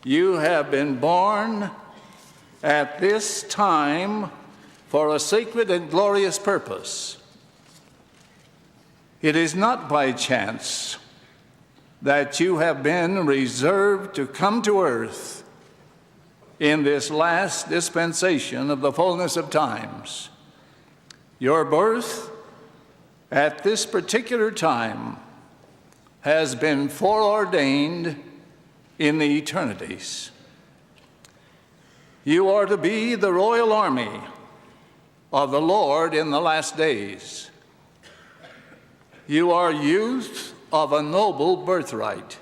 You have been born at this time for a sacred and glorious purpose. It is not by chance that you have been reserved to come to earth in this last dispensation of the fullness of times. Your birth at this particular time has been foreordained in the eternities. You are to be the royal army of the Lord in the last days. You are youth of a noble birthright.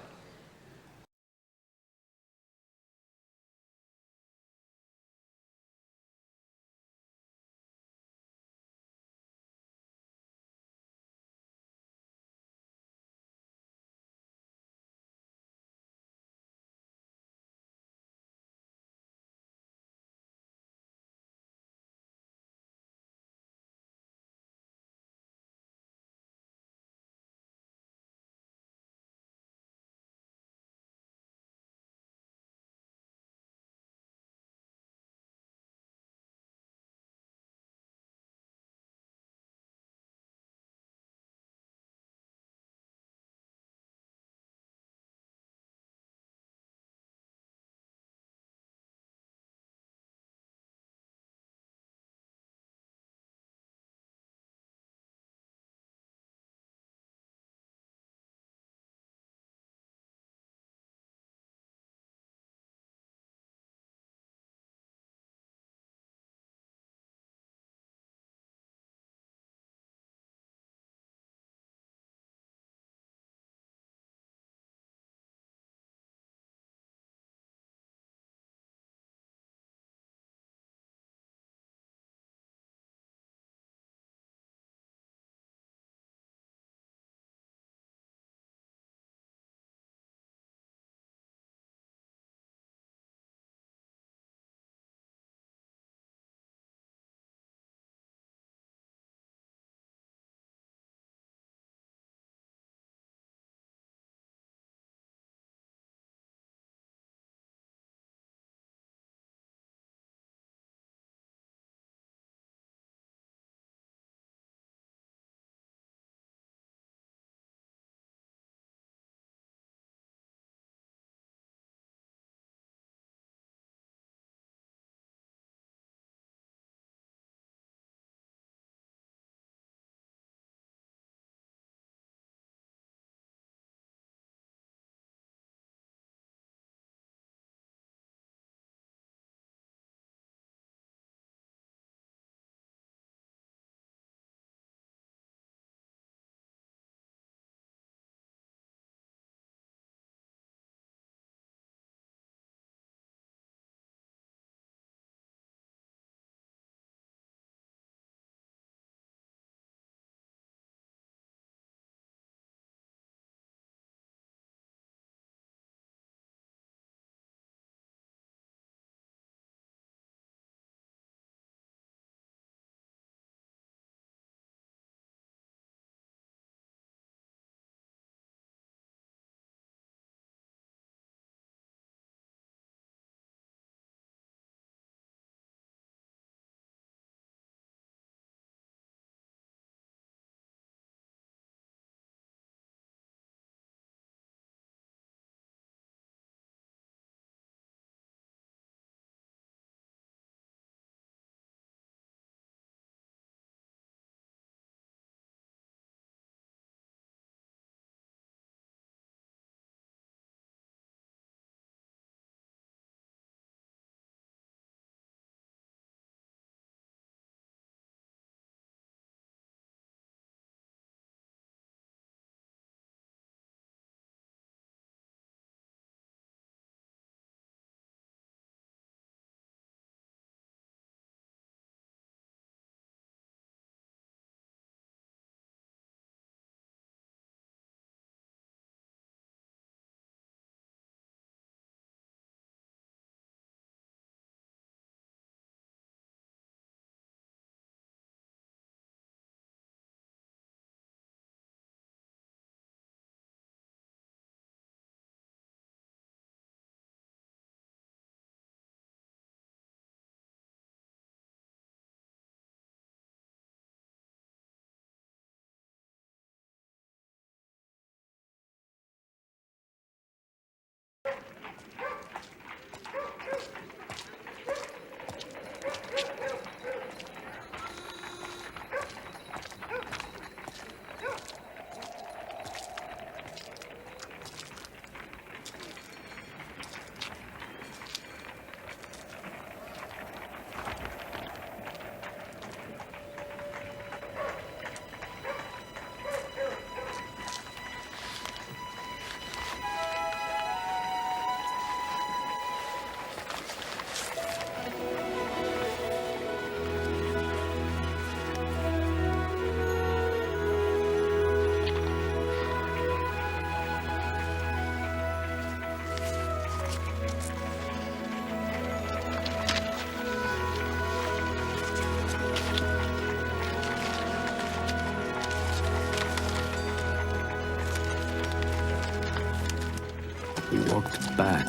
I walked back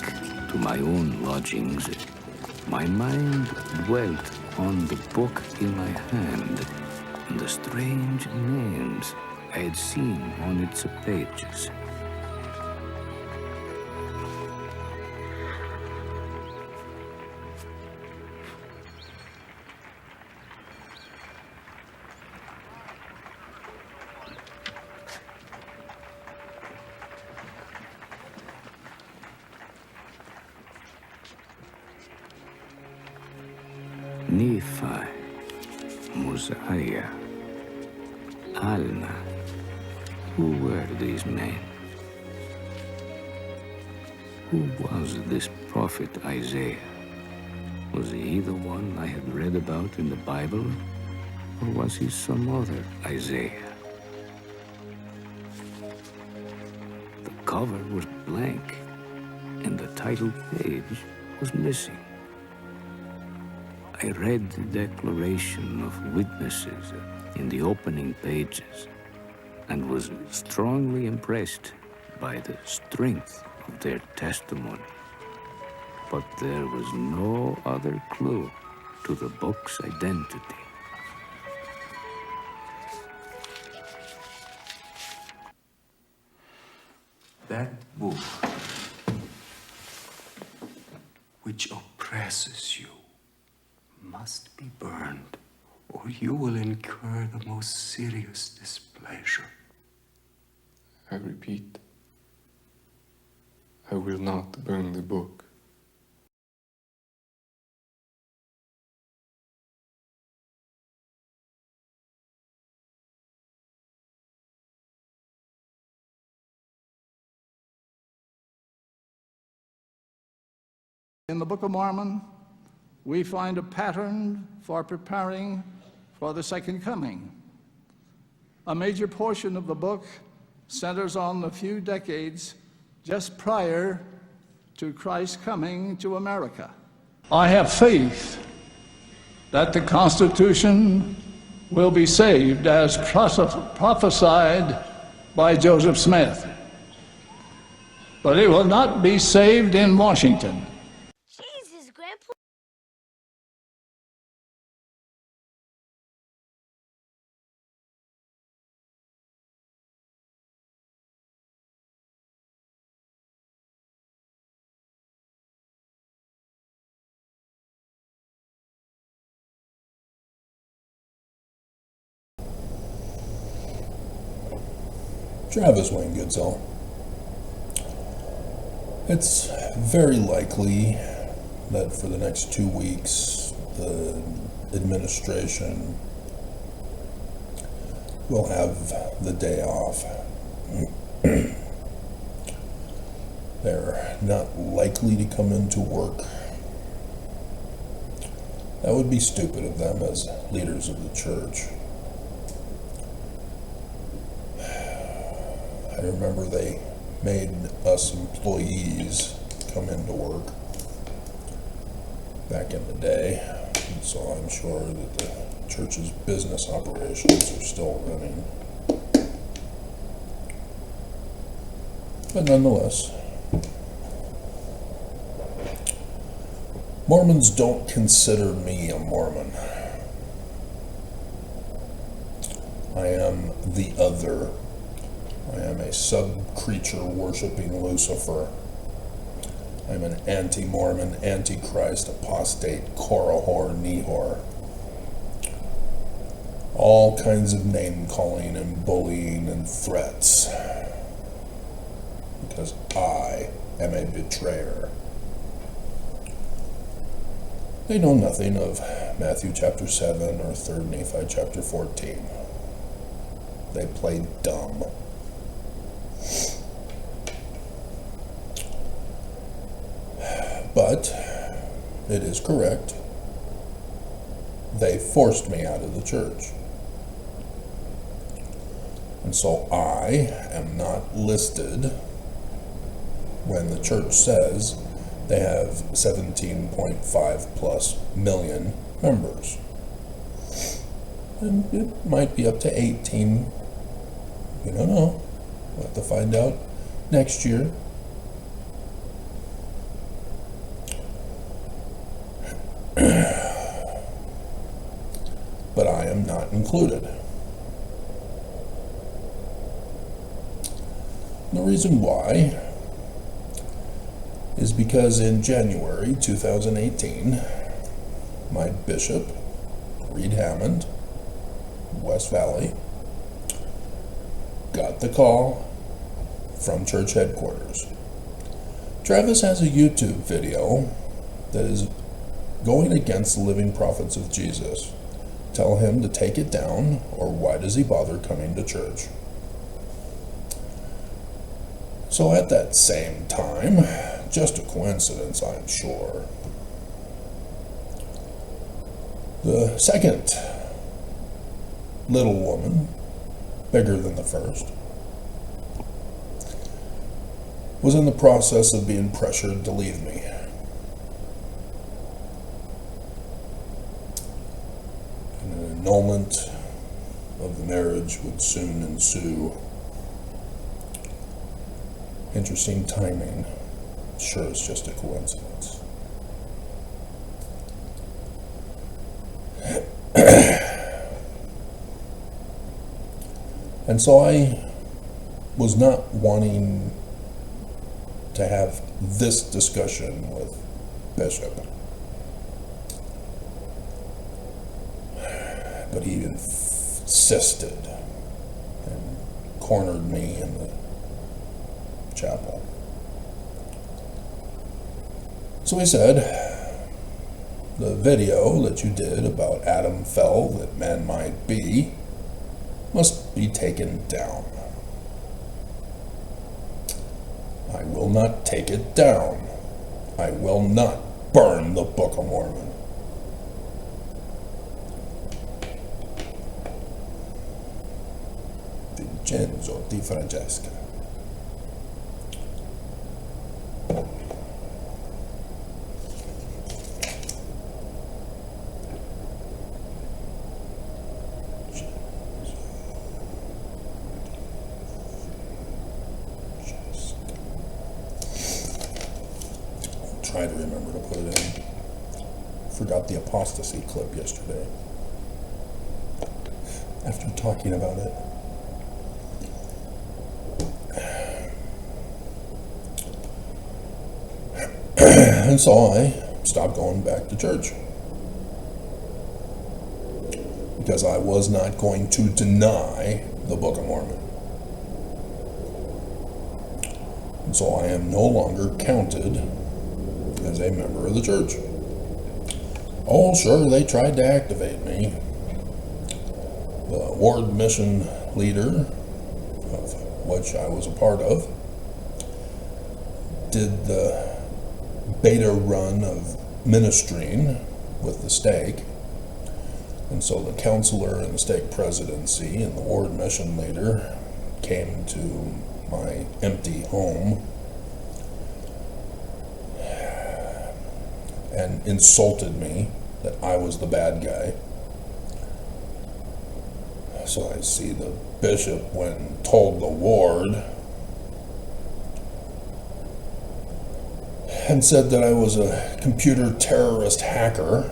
to my own lodgings. My mind dwelt on the book in my hand and the strange names I had seen on its pages. Nephi, Mosiah, Alma. Who were these men? Who was this prophet Isaiah? Was he the one I had read about in the Bible, or was he some other Isaiah? The cover was blank, and the title page was missing. I read the declaration of witnesses in the opening pages and was strongly impressed by the strength of their testimony. But there was no other clue to the book's identity. That book which oppresses you must be burned, or you will incur the most serious displeasure. I repeat, I will not burn the book. In the Book of Mormon, we find a pattern for preparing for the second coming. A major portion of the book centers on the few decades just prior to Christ's coming to America. I have faith that the Constitution will be saved as prophesied by Joseph Smith. But it will not be saved in Washington. Jesus, Grandpa. Travis Wayne Goodsell. It's very likely that for the next 2 weeks, the administration will have the day off. They're not likely to come into work. That would be stupid of them as leaders of the church. I remember they made us employees come into work back in the day, and so I'm sure that the church's business operations are still running. But nonetheless, Mormons don't consider me a Mormon. I am the other. I am a sub-creature worshiping Lucifer. I'm an anti-Mormon, antichrist, apostate, Korahor, Nehor. All kinds of name-calling and bullying and threats. Because I am a betrayer. They know nothing of Matthew chapter 7 or 3 Nephi chapter 14. They play dumb. But it is correct. They forced me out of the church. And so I am not listed when the church says they have 17.5 plus million members. And it might be up to 18. We don't know. We'll have to find out next year. included. The reason why is because in January 2018, my bishop, Reed Hammond, West Valley, got the call from church headquarters. Travis has a YouTube video that is going against the living prophets of Jesus. Tell him to take it down, or why does he bother coming to church? So at that same time, just a coincidence, I'm sure, the second little woman, bigger than the first, was in the process of being pressured to leave me. And an annulment of the marriage would soon ensue. Interesting timing. Sure, it's just a coincidence. And so I was not wanting to have this discussion with Bishop. But he insisted and cornered me in the chapel. So he said, the video that you did about Adam fell that man might be must be taken down. I will not take it down. I will not burn the Book of Mormon. Vincenzo Di Francesca. Try to remember to put it in. Forgot the apostasy clip yesterday. After talking about it. And so I stopped going back to church. Because I was not going to deny the Book of Mormon. And so I am no longer counted as a member of the church. Oh, sure, they tried to activate me. The ward mission leader, of which I was a part of, did the beta run of ministering with the stake. And so the counselor and the stake presidency and the ward mission leader came to my empty home and insulted me that I was the bad guy. So I see the bishop went and told the ward and said that I was a computer terrorist hacker.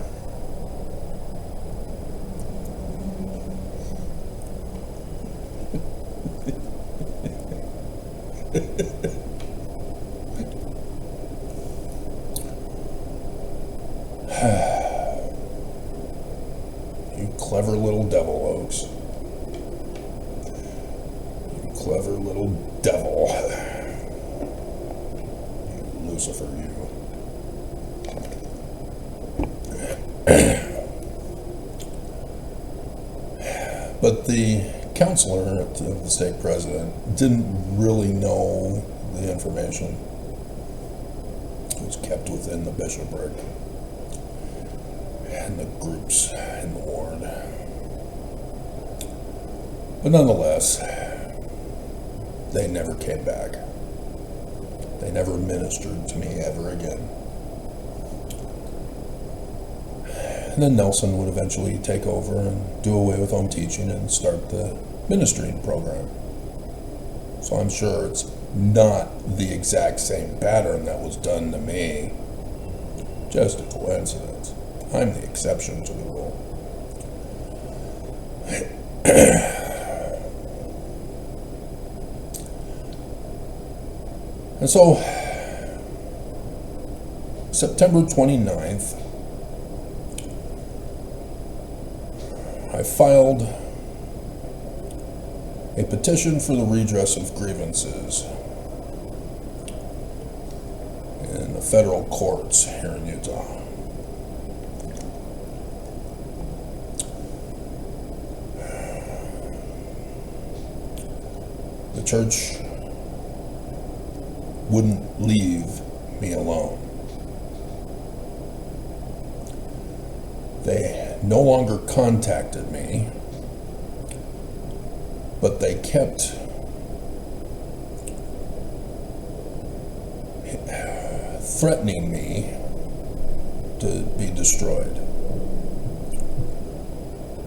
You clever little devil, Oaks. You clever little devil. You Lucifer, you. But the counselor of the stake president didn't really know the information. It was kept within the bishopric and the groups in the ward. But nonetheless, they never came back. They never ministered to me ever again. And then Nelson would eventually take over and do away with home teaching and start the ministering program. So I'm sure it's not the exact same pattern that was done to me. Just a coincidence. I'm the exception to the rule. And so, September 29th, I filed a petition for the redress of grievances in the federal courts here in Utah. The church wouldn't leave me alone. They no longer contacted me, but they kept threatening me to be destroyed.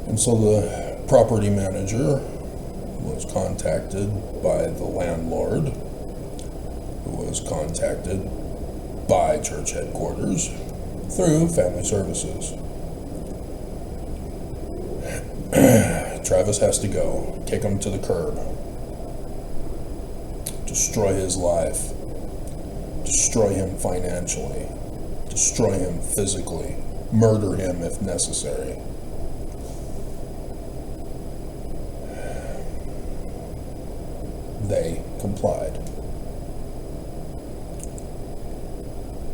And so the property manager was contacted by the landlord, who was contacted by church headquarters through family services. Travis has to go. Kick him to the curb. Destroy his life. Destroy him financially. Destroy him physically. Murder him if necessary. They complied,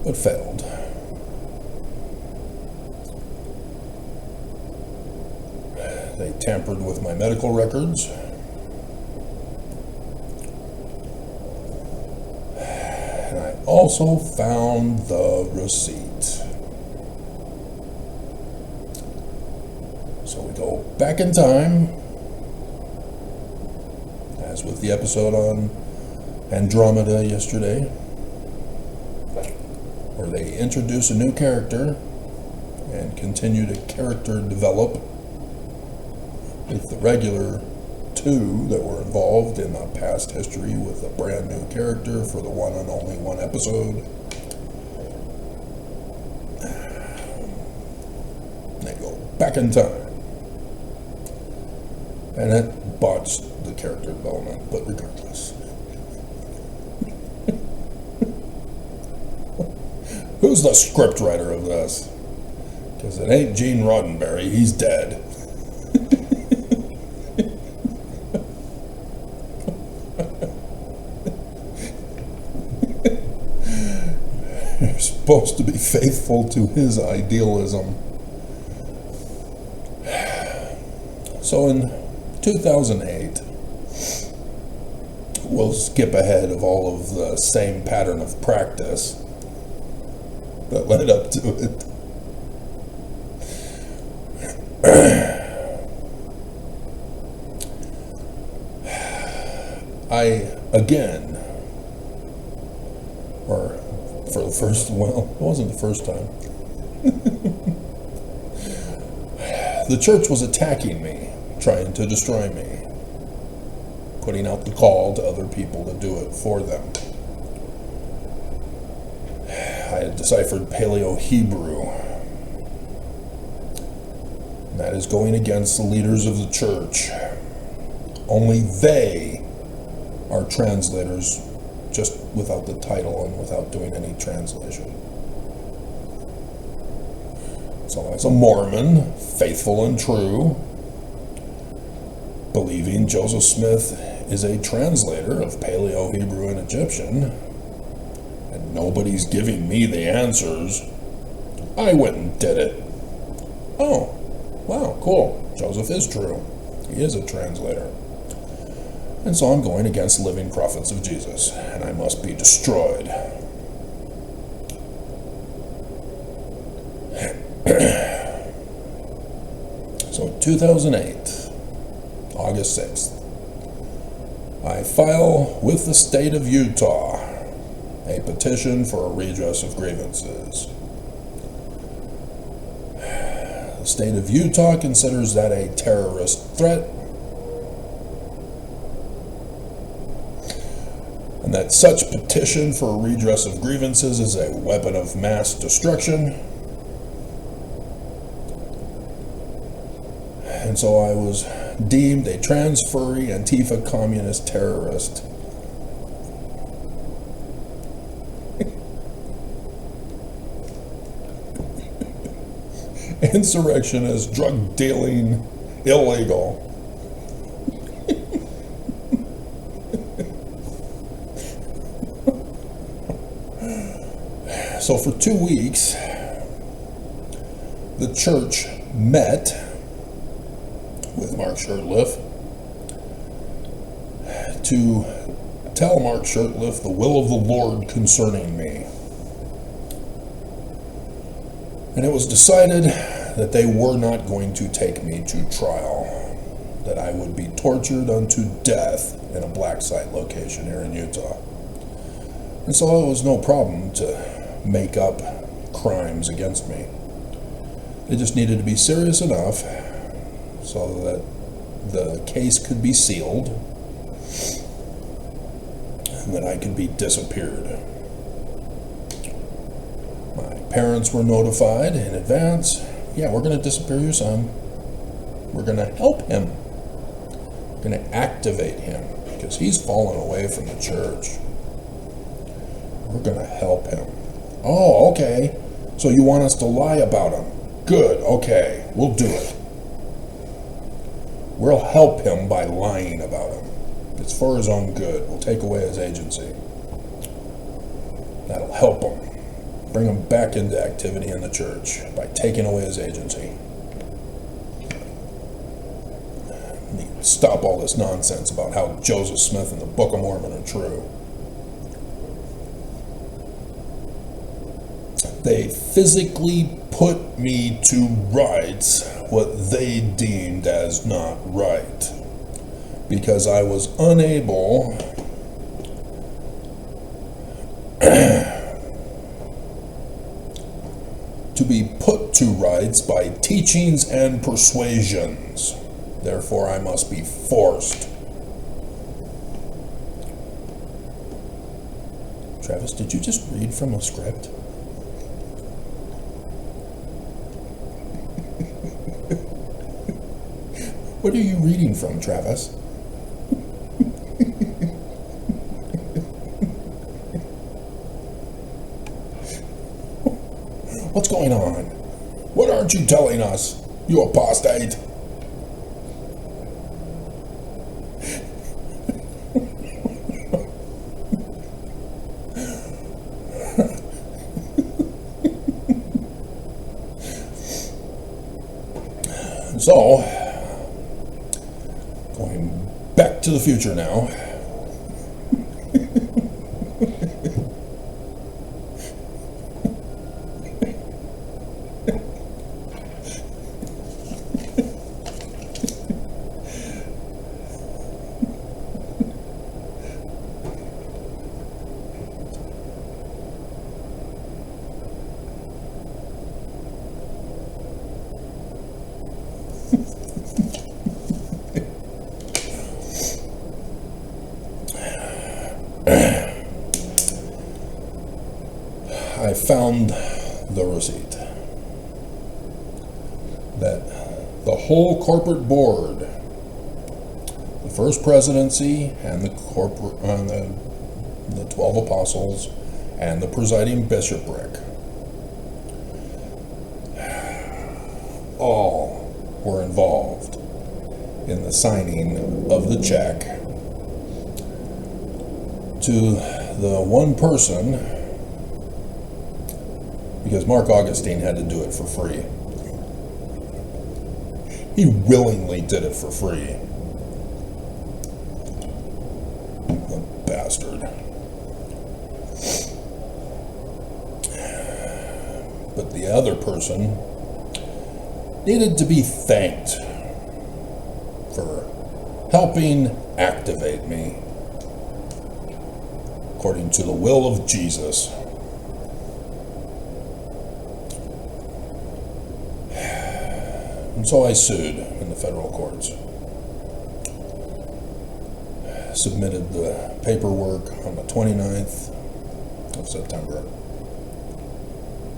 but failed. They tampered with my medical records. And I also found the receipt. So we go back in time, as with the episode on Andromeda yesterday, where they introduce a new character and continue to character develop with the regular two that were involved in the past history with a brand new character for the one and only one episode. They go back in time. And it botched the character development, but regardless. Who's the script writer of this? Because it ain't Gene Roddenberry, he's dead. You're supposed to be faithful to his idealism. So in 2008, we'll skip ahead of all of the same pattern of practice that led up to it. I, again, or for the first, well, it wasn't the first time. The church was attacking me, trying to destroy me, putting out the call to other people to do it for them. I had deciphered Paleo-Hebrew. And that is going against the leaders of the church. Only they are translators, just without the title and without doing any translation. So as a Mormon, faithful and true, believing Joseph Smith is a translator of Paleo-Hebrew and Egyptian, and nobody's giving me the answers, I went and did it. Oh, wow, cool. Joseph is true. He is a translator. And so I'm going against living prophets of Jesus, and I must be destroyed. So 2008, August 6th, I file with the state of Utah a petition for a redress of grievances. The state of Utah considers that a terrorist threat, and that such petition for a redress of grievances is a weapon of mass destruction. And so I was deemed a transferee Antifa communist terrorist. Insurrectionist, drug dealing, illegal. So for 2 weeks, the church met with Mark Shurtleff to tell Mark Shurtleff the will of the Lord concerning me. And it was decided that they were not going to take me to trial, that I would be tortured unto death in a black site location here in Utah. And so it was no problem to make up crimes against me. It just needed to be serious enough so that the case could be sealed and that I could be disappeared. My parents were notified in advance. Yeah, we're going to disappear your son. We're going to help him. We're going to activate him because he's fallen away from the church. We're going to help him. Oh, okay. So you want us to lie about him? Good, okay. We'll do it. We'll help him by lying about him. It's for his own good. We'll take away his agency. That'll help him. Bring him back into activity in the church by taking away his agency. Stop all this nonsense about how Joseph Smith and the Book of Mormon are true. They physically put me to rights what they deemed as not right, because I was unable to be put to rights by teachings and persuasions. Therefore, I must be forced. Travis, did you just read from a script? What are you reading from, Travis? What's going on? What aren't you telling us, you apostate? So, going back to the future now. I found the receipt that the whole corporate board, the first presidency and the 12 apostles and the presiding bishopric, all were involved in the signing of the check to the one person, because Mark Augustine had to do it for free. He willingly did it for free. The bastard. But the other person needed to be thanked for helping activate me according to the will of Jesus. And so I sued in the federal courts. Submitted the paperwork on the 29th of September.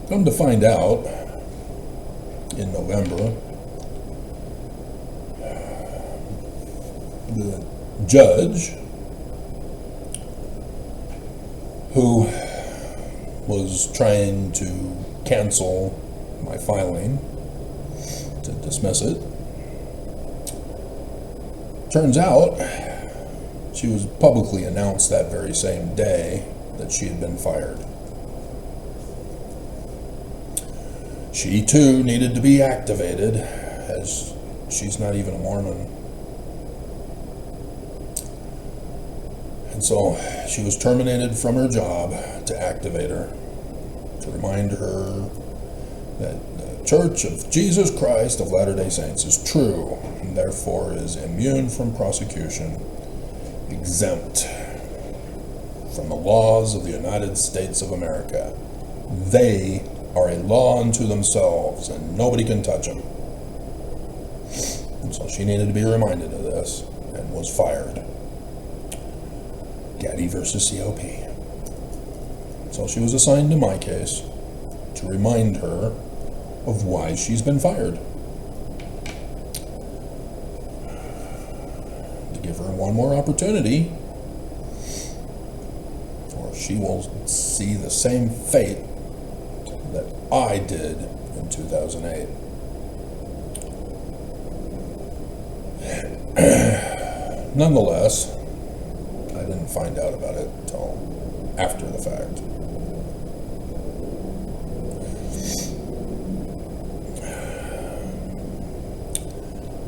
Come to find out, in November, the judge, who was trying to cancel my filing, to dismiss it, turns out she was publicly announced that very same day that she had been fired. She too needed to be activated, as she's not even a Mormon. And so she was terminated from her job to activate her, to remind her that the Church of Jesus Christ of Latter-day Saints is true and therefore is immune from prosecution, exempt from the laws of the United States of America. They are a law unto themselves, and nobody can touch them. And so she needed to be reminded of this, and was fired. Gaddy versus COP. So she was assigned to my case to remind her of why she's been fired. To give her one more opportunity, or she will see the same fate that I did in 2008. Nonetheless, I didn't find out about it until after the fact.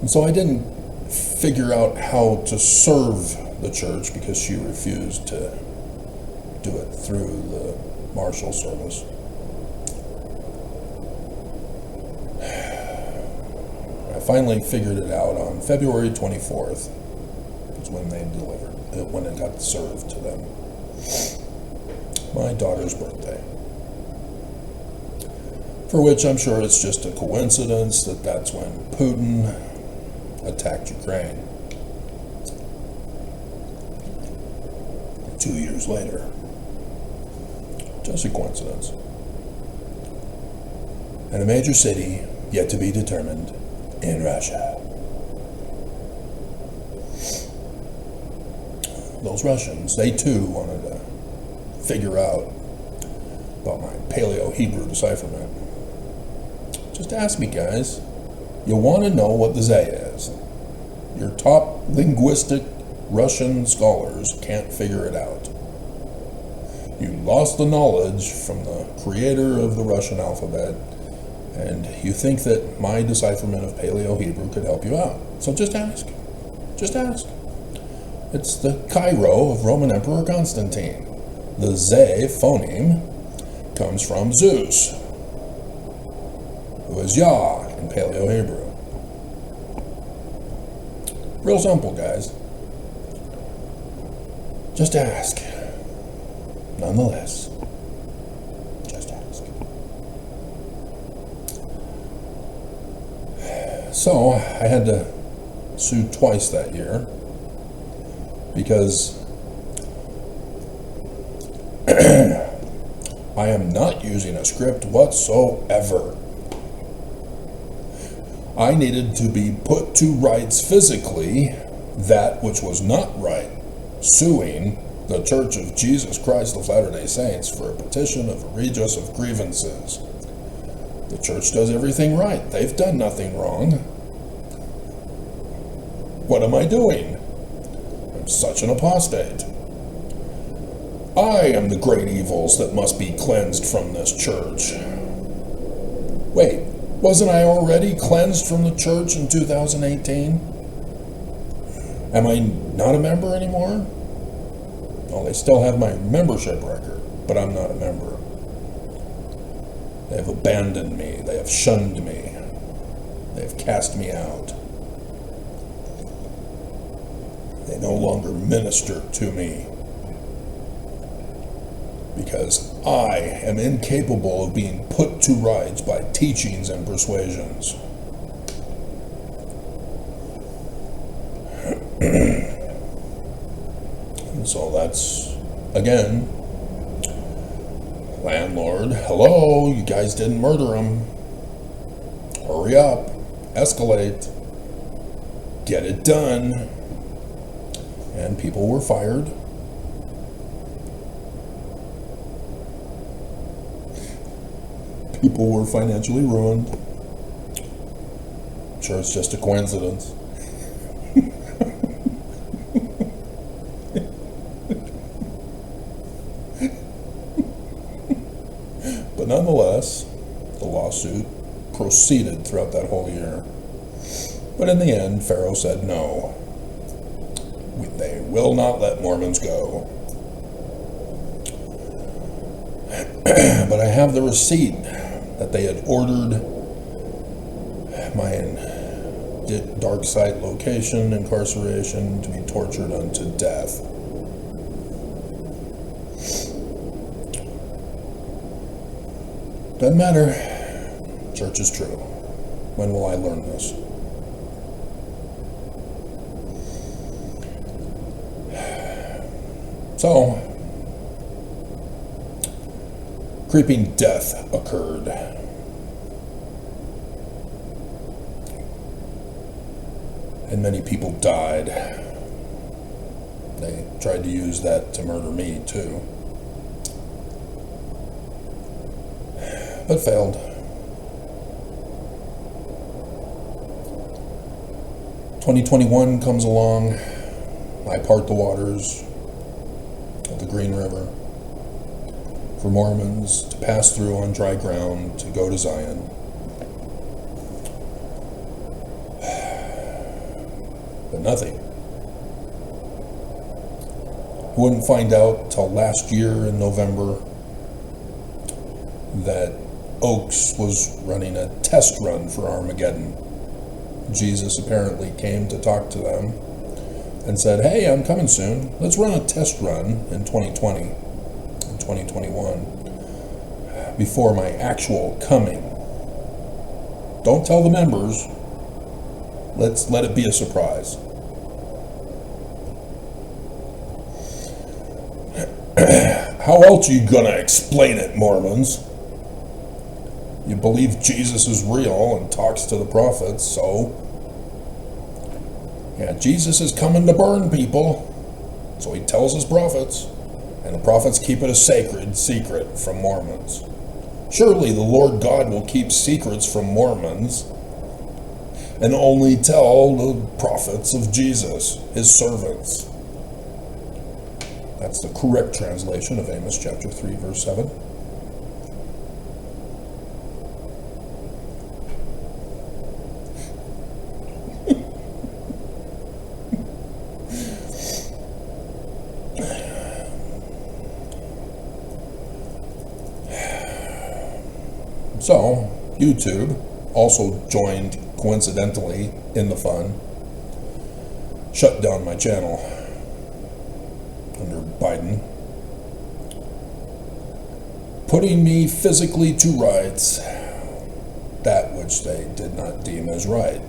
And so I didn't figure out how to serve the church because she refused to do it through the marshal service. I finally figured it out on February 24th. Is when they delivered, when it got served to them. My daughter's birthday. For which I'm sure it's just a coincidence that that's when Putin attacked Ukraine. 2 years later. Just a coincidence. And a major city yet to be determined in Russia. Those Russians, they too wanted to figure out about my Paleo-Hebrew decipherment. Just ask me, guys. You want to know what the Zay is. Your top linguistic Russian scholars can't figure it out. You lost the knowledge from the creator of the Russian alphabet, and you think that my decipherment of Paleo-Hebrew could help you out. So just ask. Just ask. It's the Cairo of Roman Emperor Constantine. The Zay phoneme comes from Zeus, who is Yah in Paleo-Hebrew. Real simple, guys. Just ask. Nonetheless, just ask. So, I had to sue twice that year because I am not using a script whatsoever. I needed to be put to rights physically that which was not right, suing the Church of Jesus Christ of Latter-day Saints for a petition of a redress of grievances. The church does everything right. They've done nothing wrong. What am I doing? I'm such an apostate. I am the great evils that must be cleansed from this church. Wait, wasn't I already cleansed from the church in 2018? Am I not a member anymore? Well, they still have my membership record, but I'm not a member. They have abandoned me. They have shunned me. They have cast me out. They no longer minister to me because I am incapable of being put to rights by teachings and persuasions. And so that's, again, landlord, hello, you guys didn't murder him. Hurry up, escalate, get it done. and people were fired. People were financially ruined. I'm sure it's just a coincidence. But nonetheless, the lawsuit proceeded throughout that whole year. But in the end, Pharaoh said no. They will not let Mormons go. But I have the receipt that they had ordered my dark site location, incarceration, to be tortured unto death. Doesn't matter. Church is true. When will I learn this? So, creeping death occurred. And many people died. They tried to use that to murder me, too. But failed. "2021 comes along. I part the waters of the Green River for Mormons to pass through on dry ground to go to Zion. But nothing. Wouldn't find out till last year in November that Oaks was running a test run for Armageddon. Jesus apparently came to talk to them and said, "Hey, I'm coming soon. Let's run a test run in 2020 and 2021 before my actual coming. Don't tell the members. Let's let it be a surprise." How else are you gonna explain it, Mormons? You believe Jesus is real and talks to the prophets, so yeah, Jesus is coming to burn people, so he tells his prophets, and the prophets keep it a sacred secret from Mormons. Surely the Lord God will keep secrets from Mormons and only tell the prophets of Jesus, his servants. That's the correct translation of Amos chapter 3, verse 7. So, YouTube also joined coincidentally in the fun, shut down my channel under Biden, putting me physically to rights that which they did not deem as right.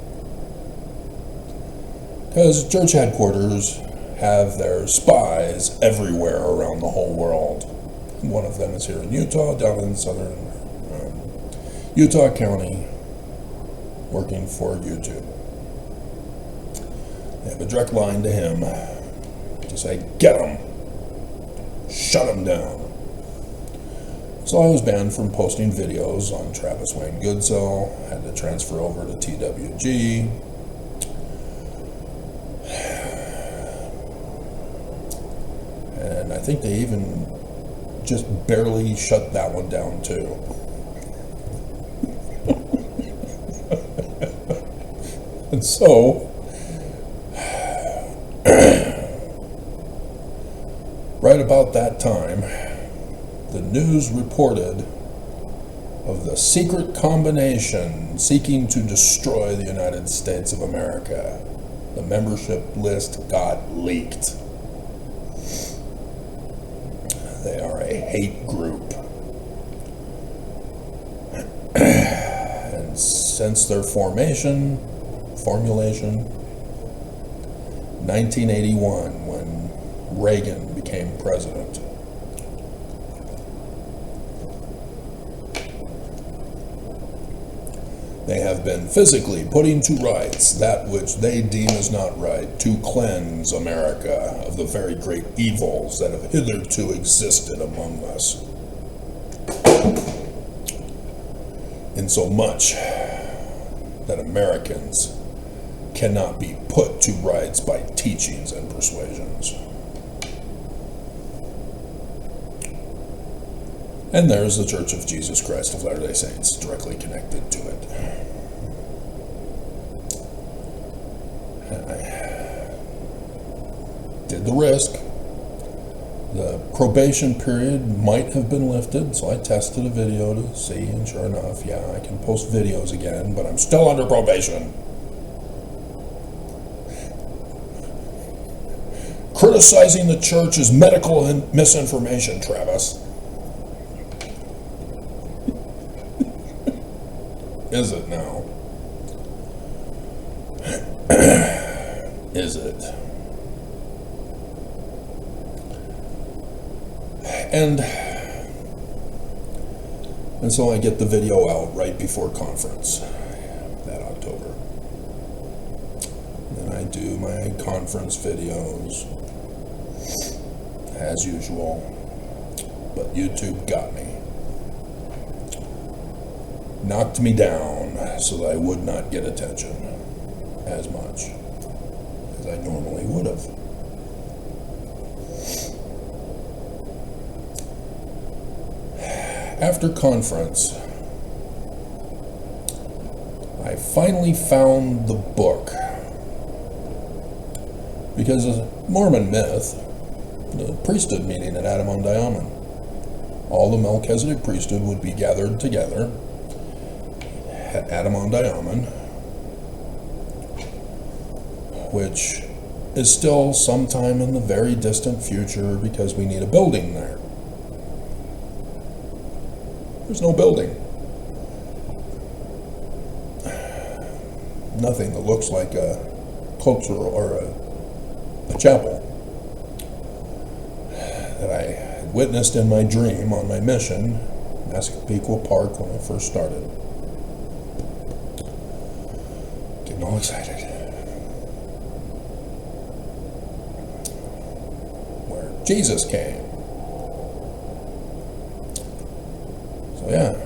Because church headquarters have their spies everywhere around the whole world. One of them is here in Utah, down in southern Utah County, working for YouTube. They have a direct line to him to say, "Get him! Shut him down!" So I was banned from posting videos on Travis Wayne Goodsell, had to transfer over to TWG. And I think they even just barely shut that one down too. And so, right about that time, the news reported of the secret combination seeking to destroy the United States of America. The membership list got leaked. They are a hate group. And since their formulation, 1981, when Reagan became president. They have been physically putting to rights that which they deem as not right, to cleanse America of the very great evils that have hitherto existed among us. Insomuch that Americans cannot be put to rights by teachings and persuasions. And there's the Church of Jesus Christ of Latter-day Saints directly connected to it. I did the risk. The probation period might have been lifted, so I tested a video to see, and sure enough, yeah, I can post videos again, but I'm still under probation. Criticizing the church is medical misinformation, Travis. Is it now? Is it? And so I get the video out right before conference that October. And then I do my conference videos as usual, but YouTube got me. Knocked me down so that I would not get attention as much as I normally would have. After conference, I finally found the book, because a Mormon myth, the priesthood meeting at Armageddon, all the Melchizedek priesthood would be gathered together at Armageddon, which is still sometime in the very distant future because we need a building there. There's no building. Nothing that looks like a culture or a chapel that I had witnessed in my dream on my mission, Massapequa Park, when I first started. Getting all excited. Where Jesus came. So yeah,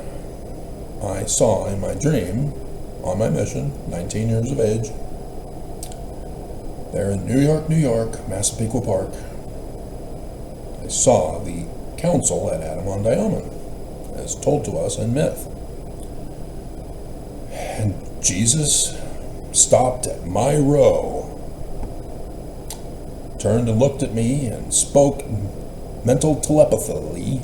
I saw in my dream, on my mission, 19 years of age, there in New York, Massapequa Park, I saw the council at Armageddon, as told to us in myth. And Jesus stopped at my row, turned and looked at me and spoke mental telepathically,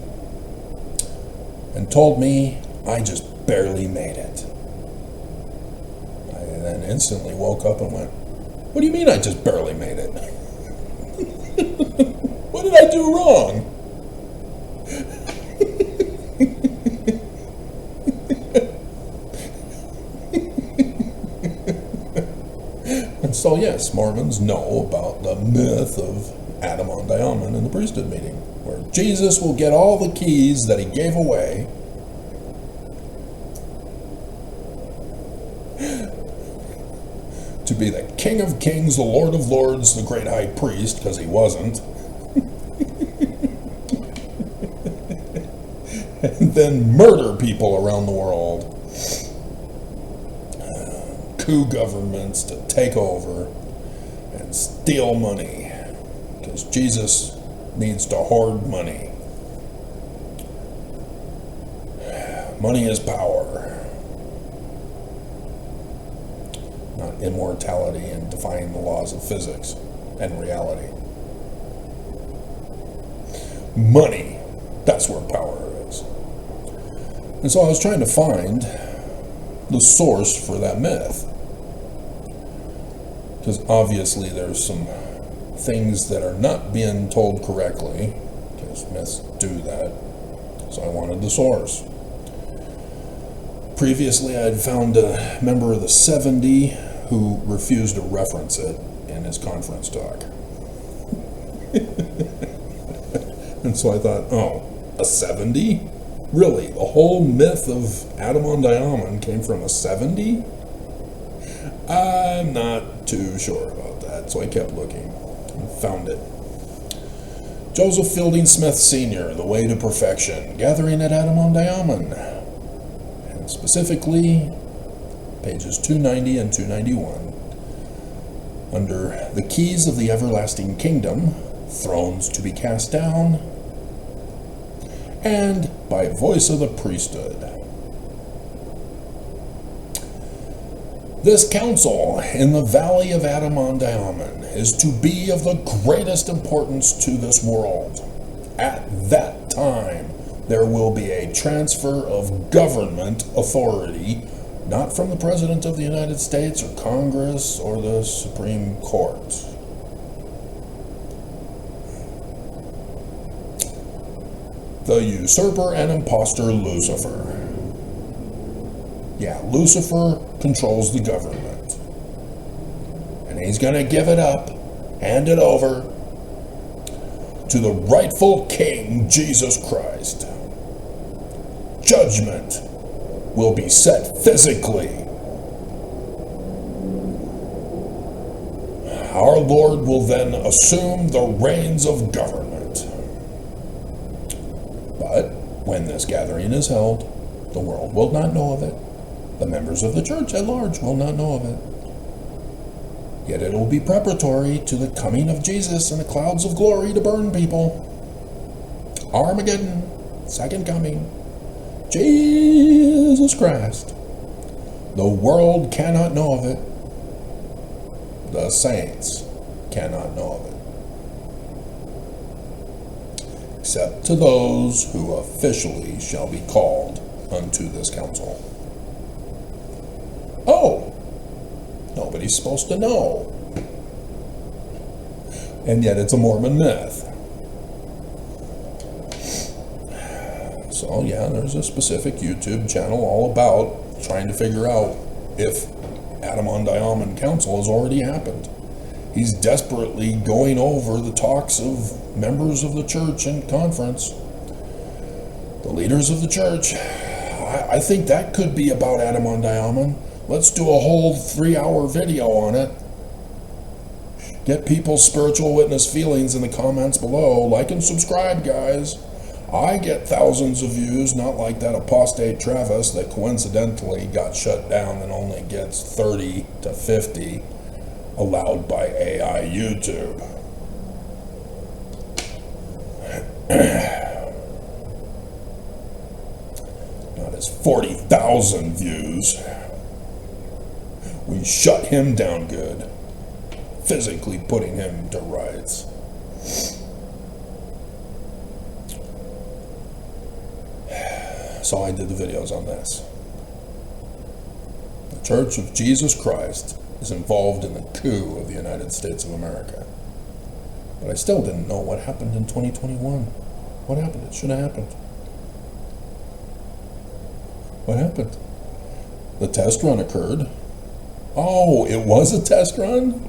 and told me I just barely made it. I then instantly woke up and went, "What do you mean I just barely made it? What did I do wrong?" And so yes, Mormons know about the myth of Armageddon in the priesthood meeting, where Jesus will get all the keys that he gave away to be the King of Kings, the Lord of Lords, the great high priest, because he wasn't, and then murder people around the world, coup governments to take over and steal money, because Jesus needs to hoard money. Money is power, not immortality and defying the laws of physics and reality. Money, that's where power is. And so I was trying to find the source for that myth, because obviously there's some things that are not being told correctly, because myths do that. So I wanted the source. Previously, I had found a member of the 70 who refused to reference it in his conference talk. And so I thought, oh, a 70? Really, the whole myth of Adam-on-Diamond came from a 70? I'm not too sure about that, so I kept looking and found it. Joseph Fielding Smith Sr., The Way to Perfection, Gathering at Adam-on-Diamond. And specifically, pages 290 and 291. Under The Keys of the Everlasting Kingdom, Thrones to be Cast Down, and By Voice of the Priesthood. This council in the Valley of Adam-on-Diamond is to be of the greatest importance to this world. At that time, there will be a transfer of government authority, not from the President of the United States or Congress or the Supreme Court. The usurper and impostor Lucifer. Yeah, Lucifer controls the government. And he's going to give it up, hand it over, to the rightful King, Jesus Christ. Judgment will be set physically. Our Lord will then assume the reins of government. But when this gathering is held, the world will not know of it. The members of the church at large will not know of it. Yet it will be preparatory to the coming of Jesus in the clouds of glory to burn people. Armageddon, second coming. Jesus Christ. The world cannot know of it. The saints cannot know of it. Except to those who officially shall be called unto this council. Oh, nobody's supposed to know. And yet it's a Mormon myth. So yeah, there's a specific YouTube channel all about trying to figure out if Adam-on-Diamond Council has already happened. He's desperately going over the talks of members of the church in conference. The leaders of the church. I think that could be about Adam-on-Diamond. Let's do a whole 3-hour video on it. Get people's spiritual witness feelings in the comments below. Like and subscribe, guys. I get thousands of views, not like that apostate Travis that coincidentally got shut down and only gets 30 to 50 allowed by AI YouTube. Not his 40,000 views. We shut him down good, physically putting him to rights. So I did the videos on this. The Church of Jesus Christ is involved in the coup of the United States of America. But I still didn't know what happened in 2021. What happened? It should have happened. What happened? The test run occurred. Oh, it was a test run?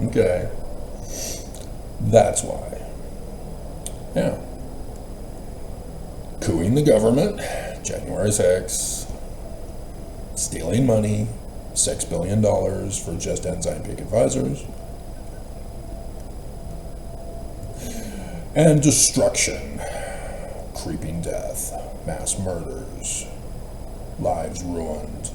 Okay. That's why. Yeah. Couing the government, January 6th. Stealing money, $6 billion for just Ensign Peak Advisors. And destruction, creeping death, mass murders, lives ruined.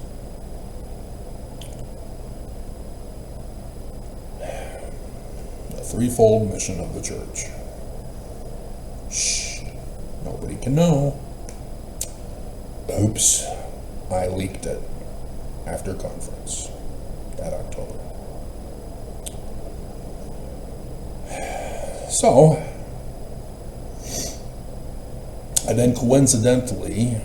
The threefold mission of the church. Shh, nobody can know. Oops, I leaked it after conference that October. So, I then coincidentally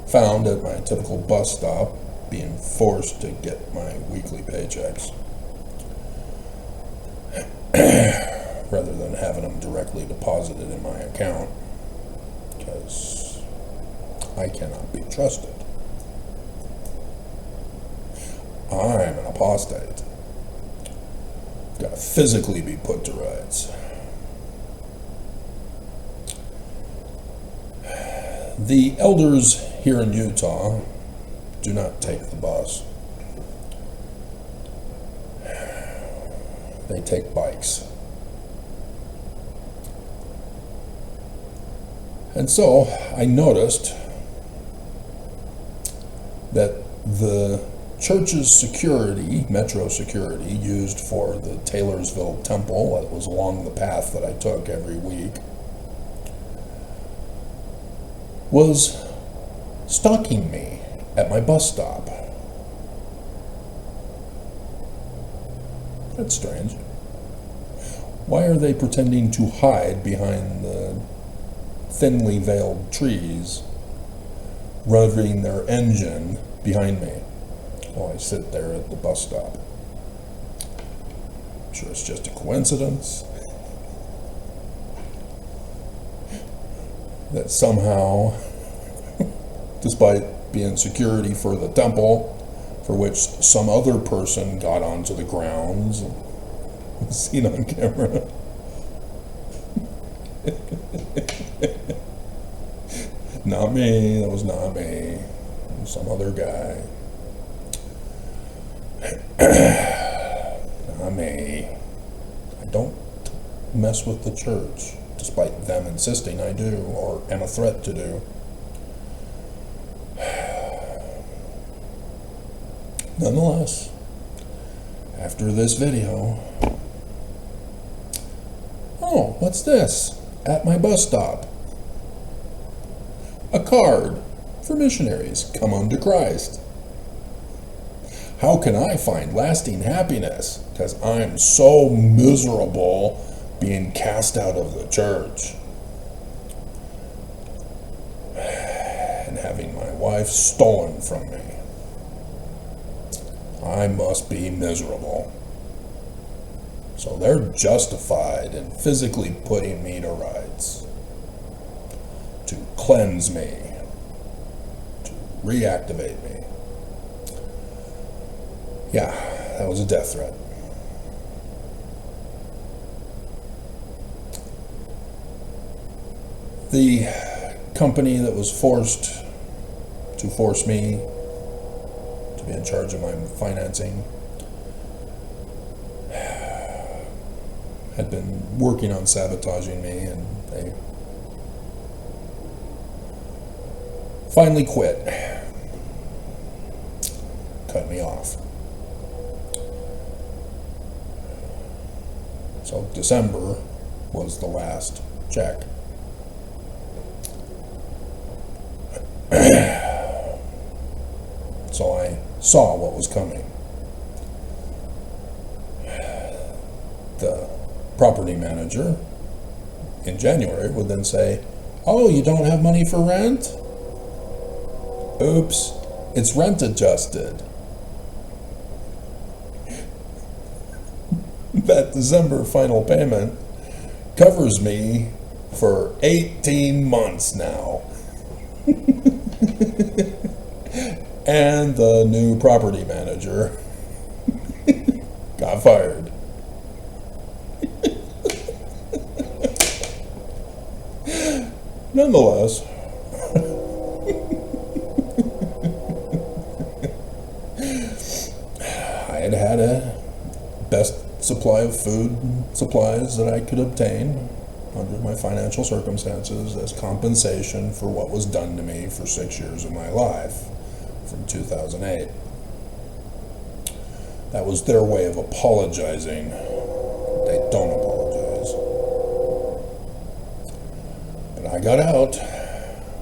found at my typical bus stop, being forced to get my weekly paychecks, rather than having them directly deposited in my account, because I cannot be trusted. I'm an apostate. Got to physically be put to rights. The elders here in Utah do not take the bus. They take bikes. And so I noticed that the church's security, metro security, used for the Taylorsville Temple, that was along the path that I took every week, was stalking me at my bus stop. That's strange. Why are they pretending to hide behind the thinly veiled trees, revving their engine behind me while I sit there at the bus stop? I'm sure it's just a coincidence that somehow, despite being security for the temple, for which some other person got onto the grounds and was seen on camera. Not me, that was not me. It was some other guy. Not me. I don't mess with the church, despite them insisting I do, or am a threat to do. Nonetheless, after this video, oh, what's this? At my bus stop. A card for missionaries come unto Christ. How can I find lasting happiness? Because I'm so miserable being cast out of the church and having my wife stolen from me. I must be miserable. So they're justified in physically putting me to rights, to cleanse me, to reactivate me. Yeah, that was a death threat. The company that was forced to force me to be in charge of my financing had been working on sabotaging me, and they finally quit. Cut me off. So December was the last check. So I saw what was coming. The property manager in January would then say, "Oh, you don't have money for rent? Oops, it's rent adjusted." That December final payment covers me for 18 months now. And the new property manager got fired. Nonetheless, I had a best supply of food supplies that I could obtain under my financial circumstances as compensation for what was done to me for 6 years of my life from 2008. That was their way of apologizing. They don't apologize. But I got out.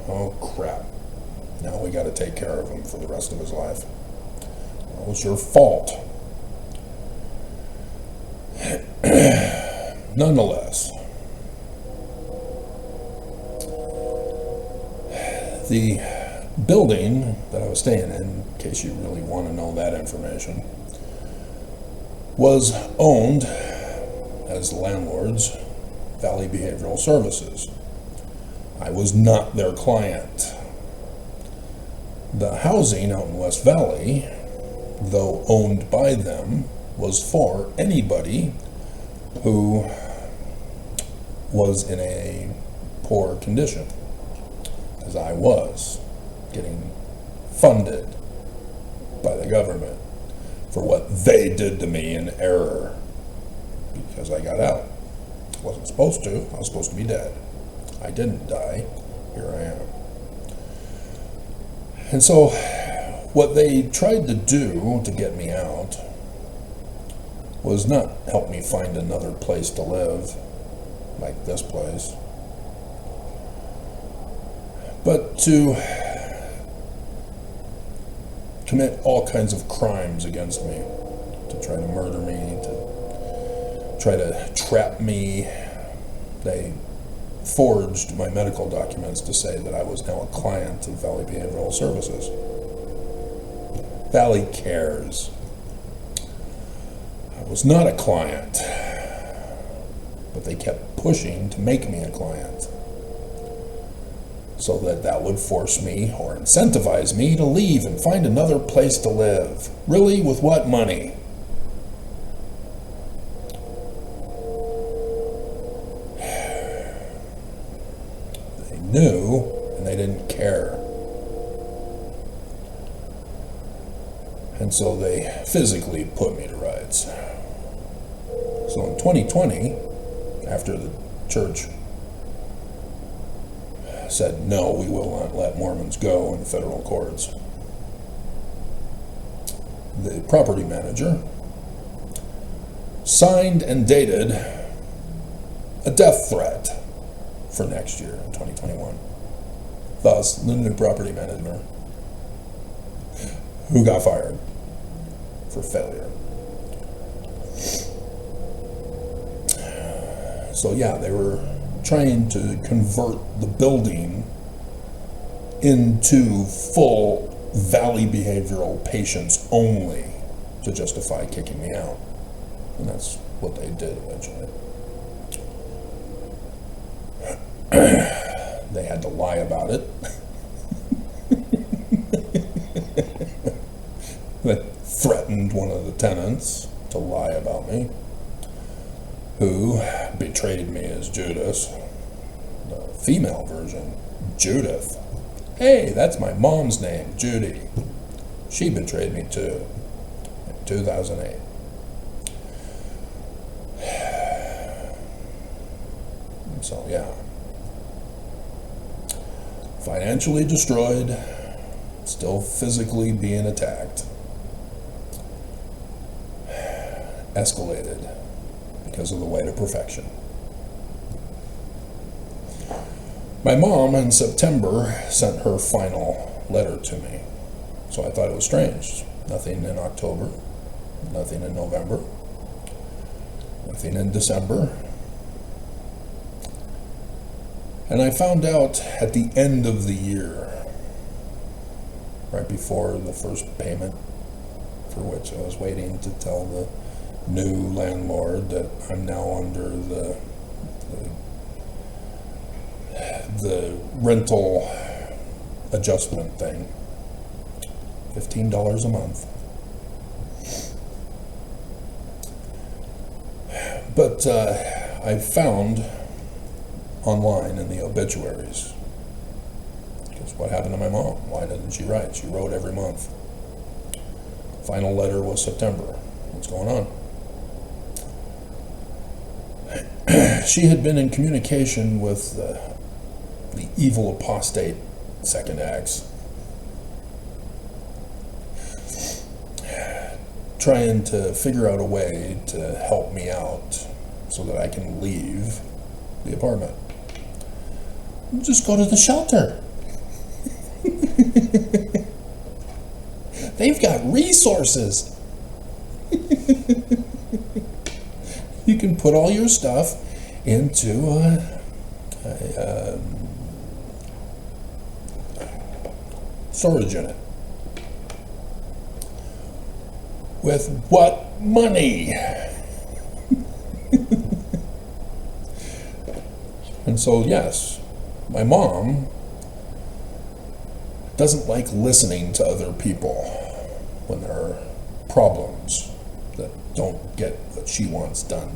Oh crap. Now we got to take care of him for the rest of his life. It was your fault. Nonetheless, the building that I was staying in case you really want to know that information, was owned as landlords, Valley Behavioral Services. I was not their client. The housing out in West Valley, though owned by them, was for anybody who was in a poor condition. as I was getting funded by the government for what they did to me in error because I got out. I wasn't supposed to. I was supposed to be dead. I didn't die. Here I am. And so what they tried to do to get me out was not help me find another place to live, like this place, but to commit all kinds of crimes against me, to try to murder me, to try to trap me. They forged my medical documents to say that I was now a client of Valley Behavioral Services. Valley cares. I was not a client, but they kept pushing to make me a client so that would force me or incentivize me to leave and find another place to live. Really, with what money? They knew, and they didn't care. And so they physically put me to rights. So in 2020, after the church said, no, we will not let Mormons go in federal courts, the property manager signed and dated a death threat for next year, in 2021. Thus, the new property manager, who got fired for failure. So yeah, they were trying to convert the building into full Valley Behavioral patients only to justify kicking me out. And that's what they did eventually. They had to lie about it. They threatened one of the tenants to lie about me, who betrayed me as Judas. The female version, Judith. Hey, that's my mom's name, Judy. She betrayed me too, in 2008. So yeah. Financially destroyed, still physically being attacked. Escalated because of the way to perfection. My mom in September sent her final letter to me, so I thought it was strange. Nothing in October, nothing in November, nothing in December. And I found out at the end of the year, right before the first payment, for which I was waiting to tell the new landlord that I'm now under the rental adjustment thing, $15 a month. But I found online in the obituaries, because what happened to my mom? Why didn't she write? She wrote every month. Final letter was September. What's going on? She had been in communication with the evil apostate second acts, trying to figure out a way to help me out so that I can leave the apartment. Just go to the shelter. They've got resources. You can put all your stuff into a storage unit. With what money? And so, yes, my mom doesn't like listening to other people when there are problems that don't get what she wants done.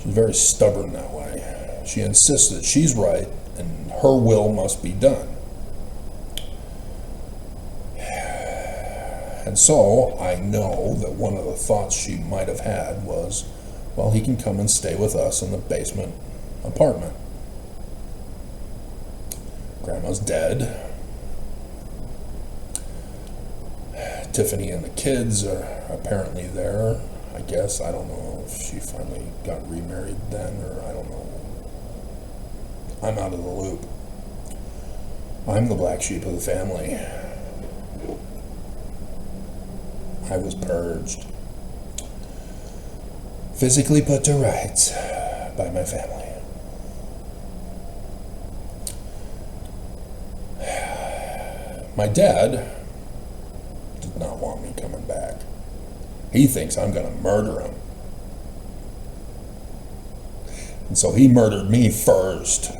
She's very stubborn that way. She insists that she's right and her will must be done. And so I know that one of the thoughts she might have had was, well, he can come and stay with us in the basement apartment. Grandma's dead. Tiffany and the kids are apparently there, I guess. I don't know if she finally got remarried then, or I don't know. I'm out of the loop. I'm the black sheep of the family. I was purged. Physically put to rights by my family. My dad did not want me coming back. He thinks I'm going to murder him. And so he murdered me first.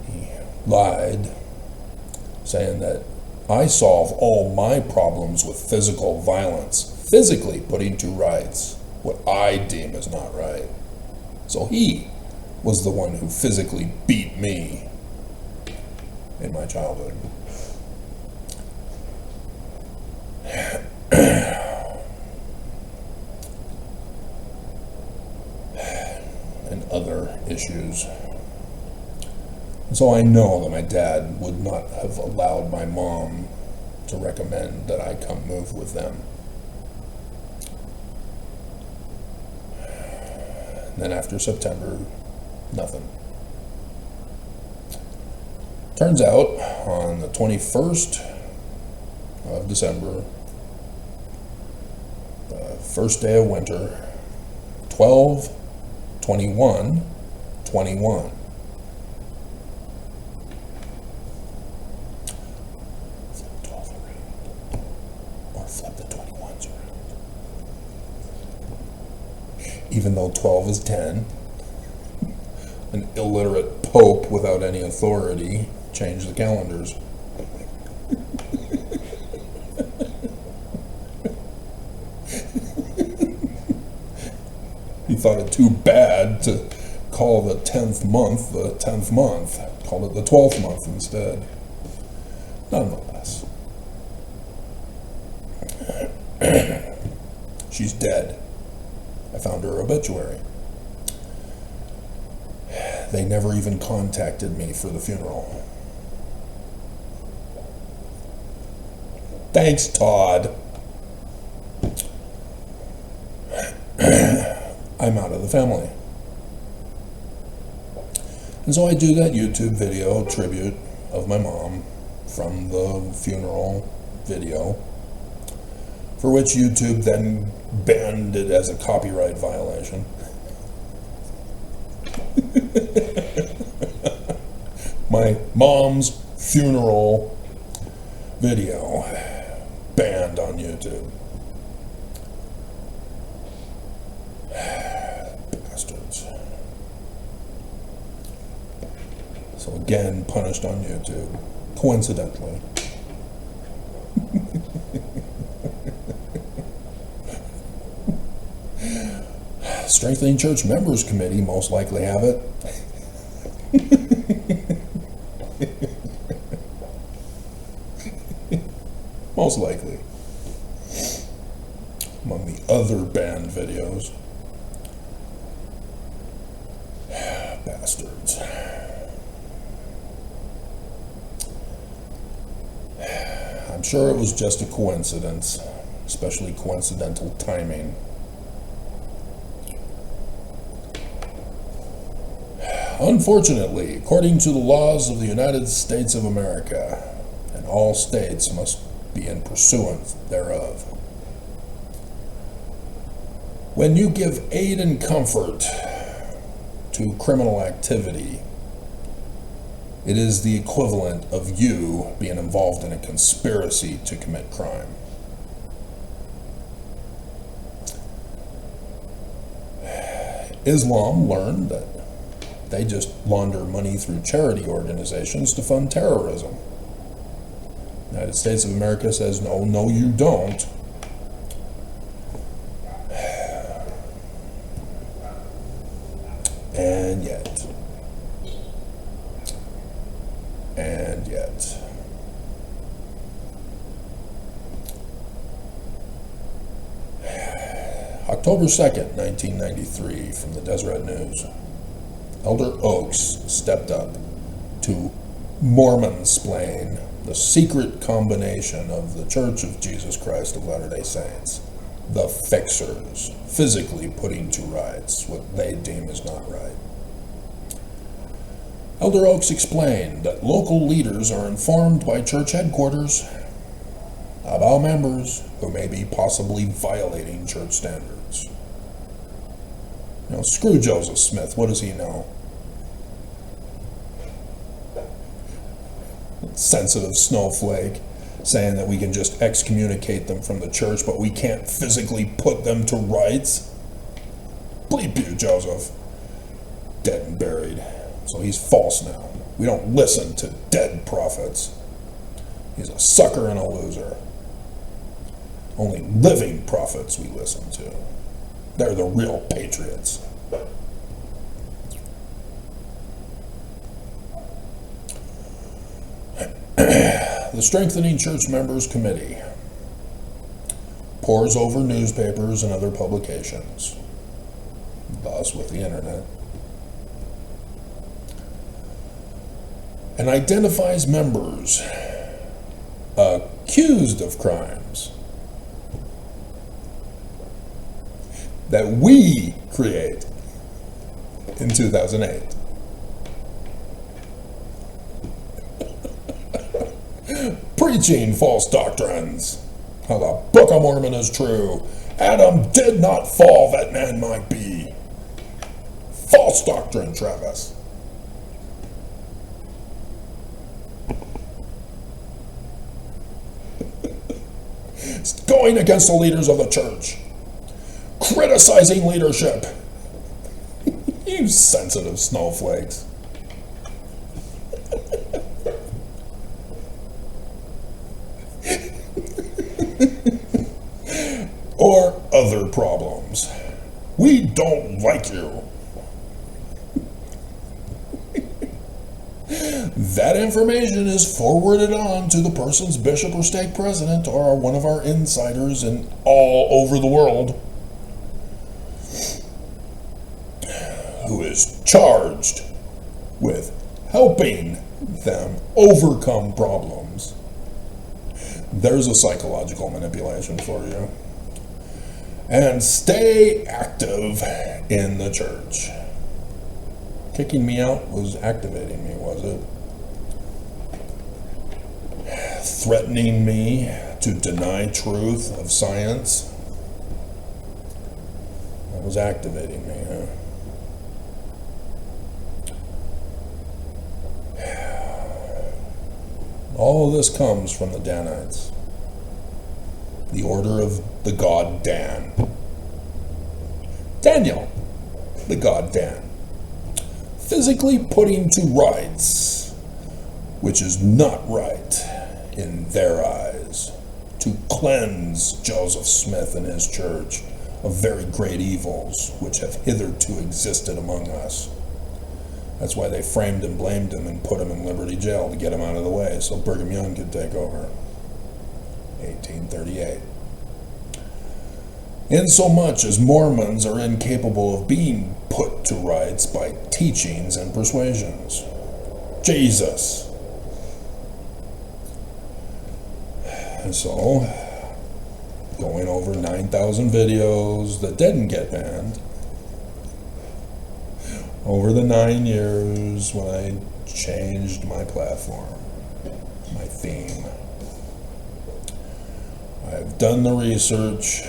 He lied, saying that I solve all my problems with physical violence, physically putting to rights what I deem as not right. So he was the one who physically beat me in my childhood. And other issues. And so I know that my dad would not have allowed my mom to recommend that I come move with them. And then after September, nothing. Turns out, on the 21st of December, the first day of winter, 12/21/21. Flip 12 around, or flip the 21s around. Even though 12 is 10, an illiterate pope without any authority changed the calendars. He thought it too bad to call the 10th month the 10th month. Called it the 12th month instead. Nonetheless. She's dead. I found her obituary. They never even contacted me for the funeral. Thanks, Todd. I'm out of the family. And so I do that YouTube video tribute of my mom from the funeral video, for which YouTube then banned it as a copyright violation. My mom's funeral video banned on YouTube. Bastards. So again, punished on YouTube, coincidentally. Strengthening Church Members Committee most likely have it. Most likely. Among the other banned videos. Bastards. I'm sure it was just a coincidence, especially coincidental timing. Unfortunately, according to the laws of the United States of America, and all states must be in pursuance thereof, when you give aid and comfort to criminal activity, it is the equivalent of you being involved in a conspiracy to commit crime. Islam learned that they just launder money through charity organizations to fund terrorism. The United States of America says, no, you don't. October 2nd, 1993, from the Deseret News. Elder Oaks stepped up to Mormon-splain the secret combination of the Church of Jesus Christ of Latter-day Saints, the fixers, physically putting to rights what they deem is not right. Elder Oaks explained that local leaders are informed by church headquarters about members who may be possibly violating church standards. Now, screw Joseph Smith, what does he know? Sensitive snowflake saying that we can just excommunicate them from the church, but we can't physically put them to rights. Bleep you, Joseph. Dead and buried. So he's false now. We don't listen to dead prophets. He's a sucker and a loser. Only living prophets we listen to. They're the real patriots. The Strengthening Church Members Committee pores over newspapers and other publications, thus with the internet, and identifies members accused of crimes that we create in 2008. Preaching false doctrines. How the Book of Mormon is true. Adam did not fall, that man might be. False doctrine, Travis. It's going against the leaders of the church. Criticizing leadership. You sensitive snowflakes. Or other problems. We don't like you. That information is forwarded on to the person's bishop or stake president or one of our insiders in all over the world who is charged with helping them overcome problems. There's a psychological manipulation for you. And stay active in the church. Kicking me out was activating me, was it? Threatening me to deny truth of science, that was activating me, huh? All of this comes from the Danites. The order of the god Dan. Daniel, the god Dan. Physically putting to rights, which is not right in their eyes, to cleanse Joseph Smith and his church of very great evils which have hitherto existed among us. That's why they framed and blamed him and put him in Liberty Jail to get him out of the way so Brigham Young could take over. 1838. Insomuch as Mormons are incapable of being put to rights by teachings and persuasions. Jesus. And so, going over 9,000 videos that didn't get banned, over the 9 years when I changed my platform, my theme. I've done the research.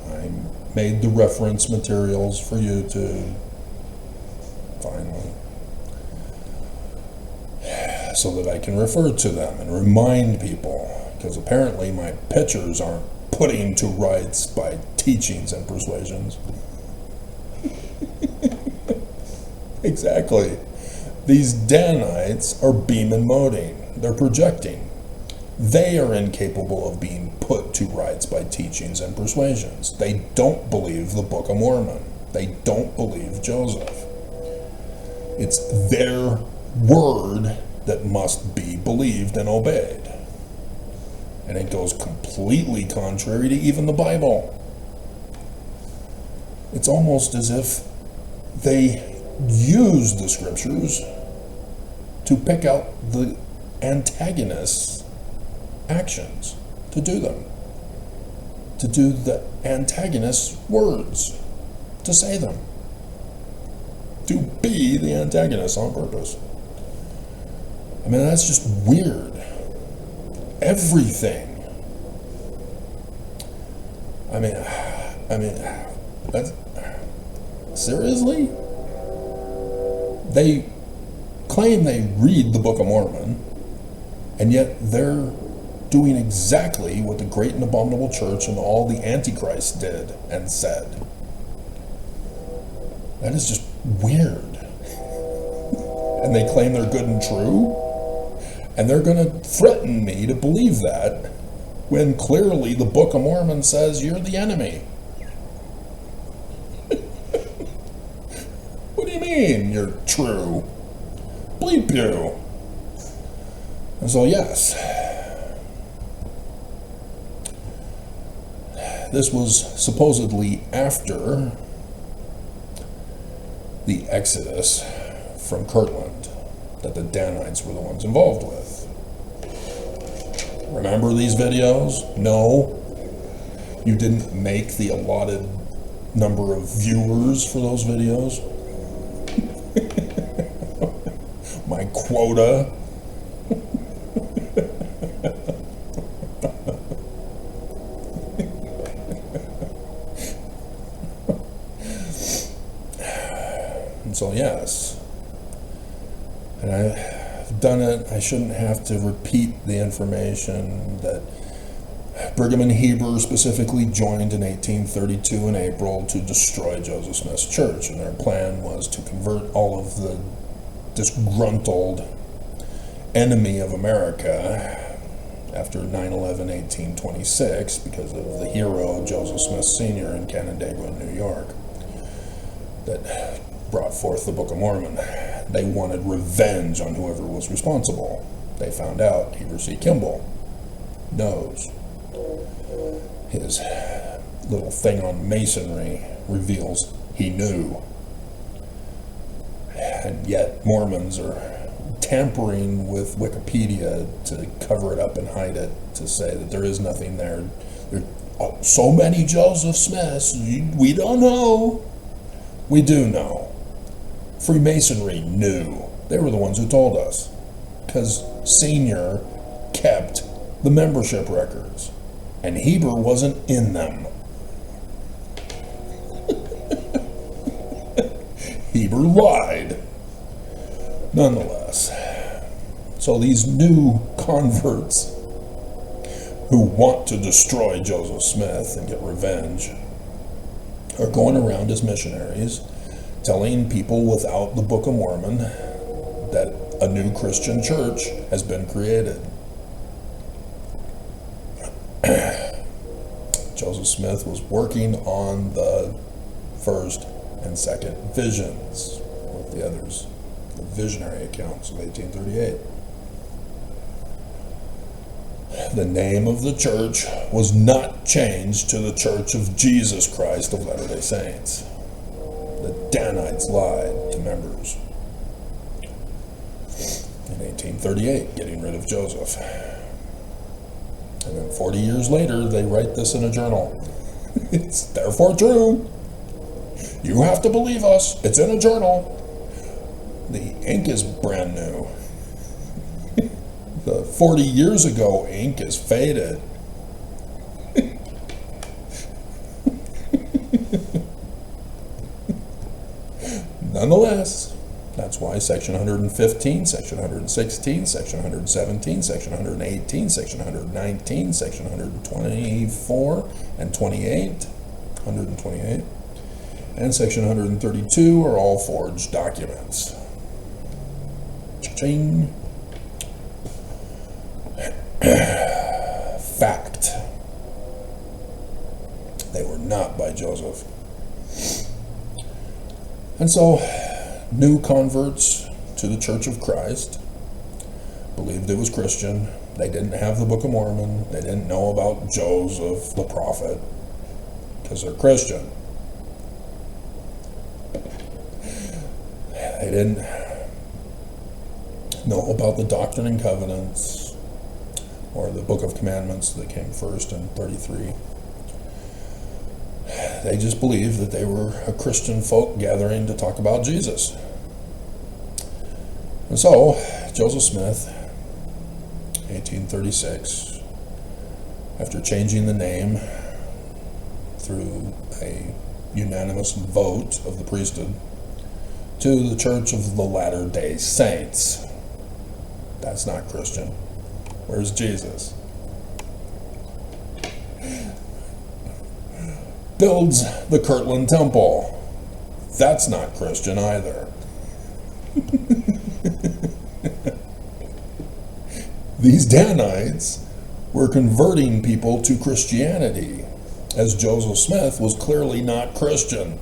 I made the reference materials for YouTube, finally, so that I can refer to them and remind people, because apparently my pictures aren't putting to rights by teachings and persuasions. Exactly. These Danites are beam and moding. They're projecting. They are incapable of being put to rights by teachings and persuasions. They don't believe the Book of Mormon. They don't believe Joseph. It's their word that must be believed and obeyed. And it goes completely contrary to even the Bible. It's almost as if they use the scriptures to pick out the antagonist's actions, to do them, to do the antagonist's words, to say them, to be the antagonist on purpose. I mean, that's just weird. Everything. I mean, that's, seriously? They claim they read the Book of Mormon, and yet they're doing exactly what the great and abominable church and all the antichrists did and said. That is just weird. And they claim they're good and true, and they're going to threaten me to believe that when clearly the Book of Mormon says you're the enemy. What do you mean you're true? Bleep you. And so yes, this was supposedly after the exodus from Kirtland that the Danites were the ones involved with. Remember these videos? No, you didn't make the allotted number of viewers for those videos. My quota. And so yes, and I've done it. I shouldn't have to repeat the information that Brigham and Heber specifically joined in 1832 in April to destroy Joseph Smith's church, and their plan was to convert all of the disgruntled enemy of America after 9/11, 1826, because of the hero Joseph Smith Sr. in Canandaigua, New York, that brought forth the Book of Mormon. They wanted revenge on whoever was responsible. They found out Heber C. Kimball knows. His little thing on Masonry reveals he knew. And yet Mormons are tampering with Wikipedia to cover it up and hide it, to say that there is nothing there. There are so many Joseph Smiths, we don't know. We do know. Freemasonry knew. They were the ones who told us, because Senior kept the membership records, and Heber wasn't in them. Heber lied. Nonetheless, so these new converts who want to destroy Joseph Smith and get revenge are going around as missionaries telling people without the Book of Mormon that a new Christian church has been created. Joseph Smith was working on the first and second visions with the others, the visionary accounts of 1838. The name of the church was not changed to the Church of Jesus Christ of Latter-day Saints. The Danites lied to members in 1838, getting rid of Joseph. And then 40 years later, they write this in a journal. It's therefore true. You have to believe us. It's in a journal. The ink is brand new. The 40 years ago ink is faded. Nonetheless, that's why Section 115, Section 116, Section 117, Section 118, Section 119, Section 124 and 128, and Section 132 are all forged documents. Cha-ching. Fact. They were not by Joseph. And so, new converts to the Church of Christ believed it was Christian. They didn't have the Book of Mormon. They didn't know about Joseph the prophet, because they're Christian. They didn't know about the Doctrine and Covenants or the Book of Commandments that came first in 33. They just believed that they were a Christian folk gathering to talk about Jesus. And so, Joseph Smith, 1836, after changing the name through a unanimous vote of the priesthood to the Church of the Latter-day Saints. That's not Christian. Where's Jesus? Builds the Kirtland Temple. That's not Christian either. These Danites were converting people to Christianity, as Joseph Smith was clearly not Christian.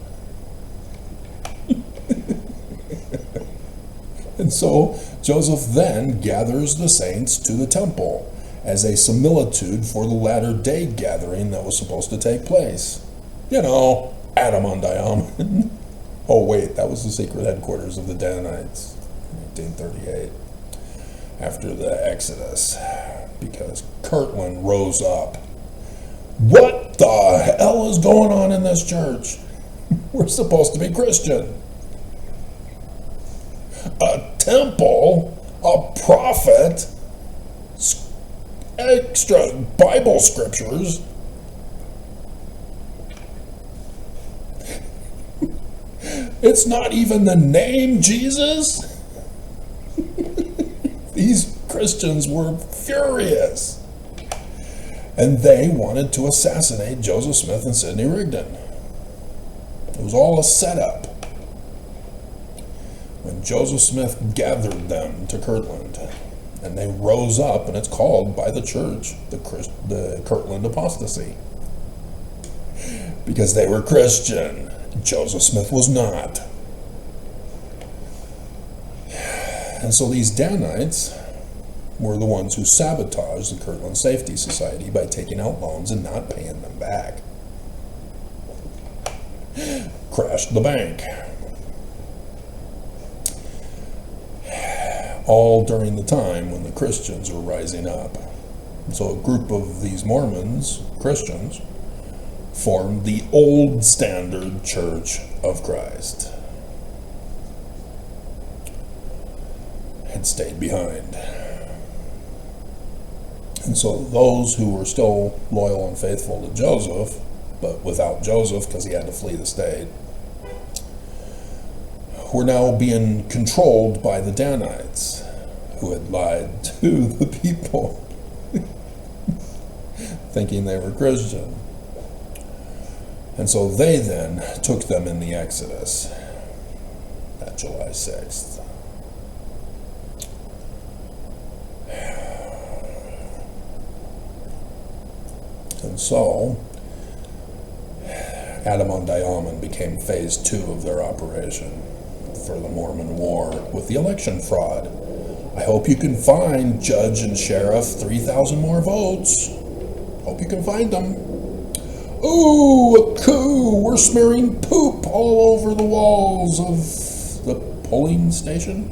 And so Joseph then gathers the saints to the temple as a similitude for the latter-day gathering that was supposed to take place. You know, Adam on Diamond. Oh wait, that was the secret headquarters of the Danites in 1838, after the Exodus, because Kirtland rose up. What the hell is going on in this church? We're supposed to be Christian. A temple, a prophet, extra Bible scriptures. It's not even the name Jesus. These Christians were furious. And they wanted to assassinate Joseph Smith and Sidney Rigdon. It was all a setup. When Joseph Smith gathered them to Kirtland, and they rose up, and it's called by the church the Kirtland apostasy, because they were Christian. Joseph Smith was not. And so these Danites were the ones who sabotaged the Kirtland Safety Society by taking out loans and not paying them back. Crashed the bank. All during the time when the Christians were rising up. So a group of these Mormons, Christians, formed the Old Standard Church of Christ and stayed behind. And so those who were still loyal and faithful to Joseph, but without Joseph because he had to flee the state, were now being controlled by the Danites, who had lied to the people, thinking they were Christian. And so they then took them in the Exodus, that July 6th. And so, Adam on Diamond became phase 2 of their operation for the Mormon War with the election fraud. I hope you can find Judge and Sheriff 3,000 more votes. Hope you can find them. Ooh, a coup! We're smearing poop all over the walls of the polling station.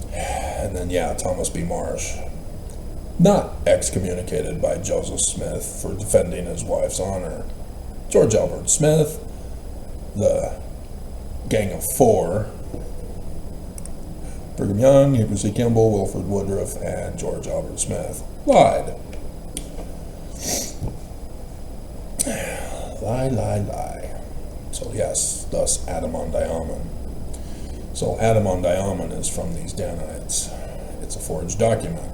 And then, yeah, Thomas B. Marsh. Not excommunicated by Joseph Smith for defending his wife's honor. George Albert Smith, the Gang of Four, Brigham Young, Heber C. Kimball, Wilford Woodruff, and George Albert Smith lied. Lie. So yes, thus Adam on Diamond. So Adam on Diamond is from these Danites. It's a forged document.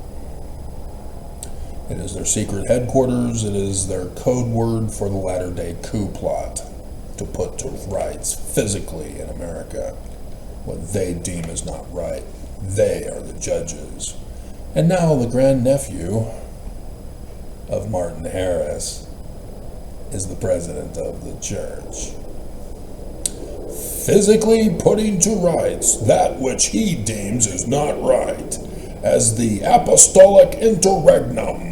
It is their secret headquarters. It is their code word for the latter-day coup plot to put to rights physically in America what they deem is not right. They are the judges. And now the grandnephew of Martin Harris is the president of the church, physically putting to rights that which he deems is not right as the apostolic interregnum.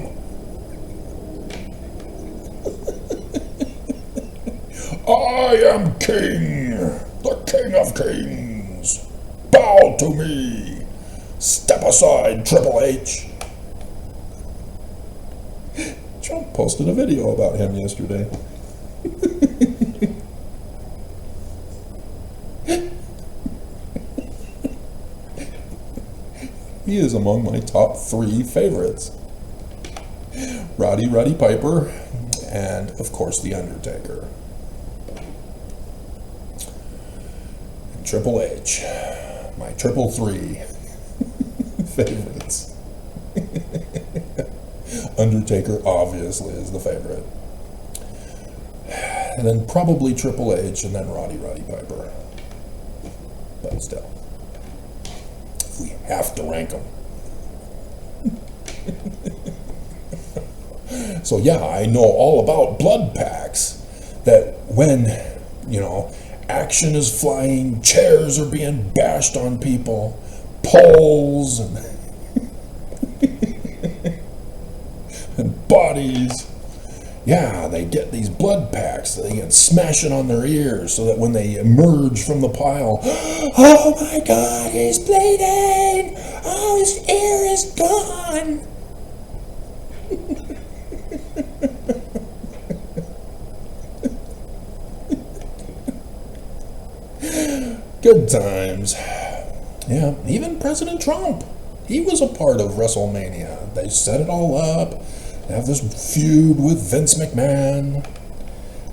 I am king, the king of kings. Bow to me. Step aside, Triple H. Trump posted a video about him yesterday. He is among my top 3 favorites. Roddy Piper, and of course The Undertaker. And Triple H, my triple 3 favorites. Undertaker obviously is the favorite. And then probably Triple H, and then Roddy Piper. But still, we have to rank them. So yeah, I know all about blood packs. That when, action is flying, chairs are being bashed on people, poles and, and bodies. Yeah, they get these blood packs that they get smashing on their ears so that when they emerge from the pile, oh my God, he's bleeding! Oh, his ear is gone! Good times. Yeah, even President Trump, he was a part of WrestleMania. They set it all up. They have this feud with Vince McMahon.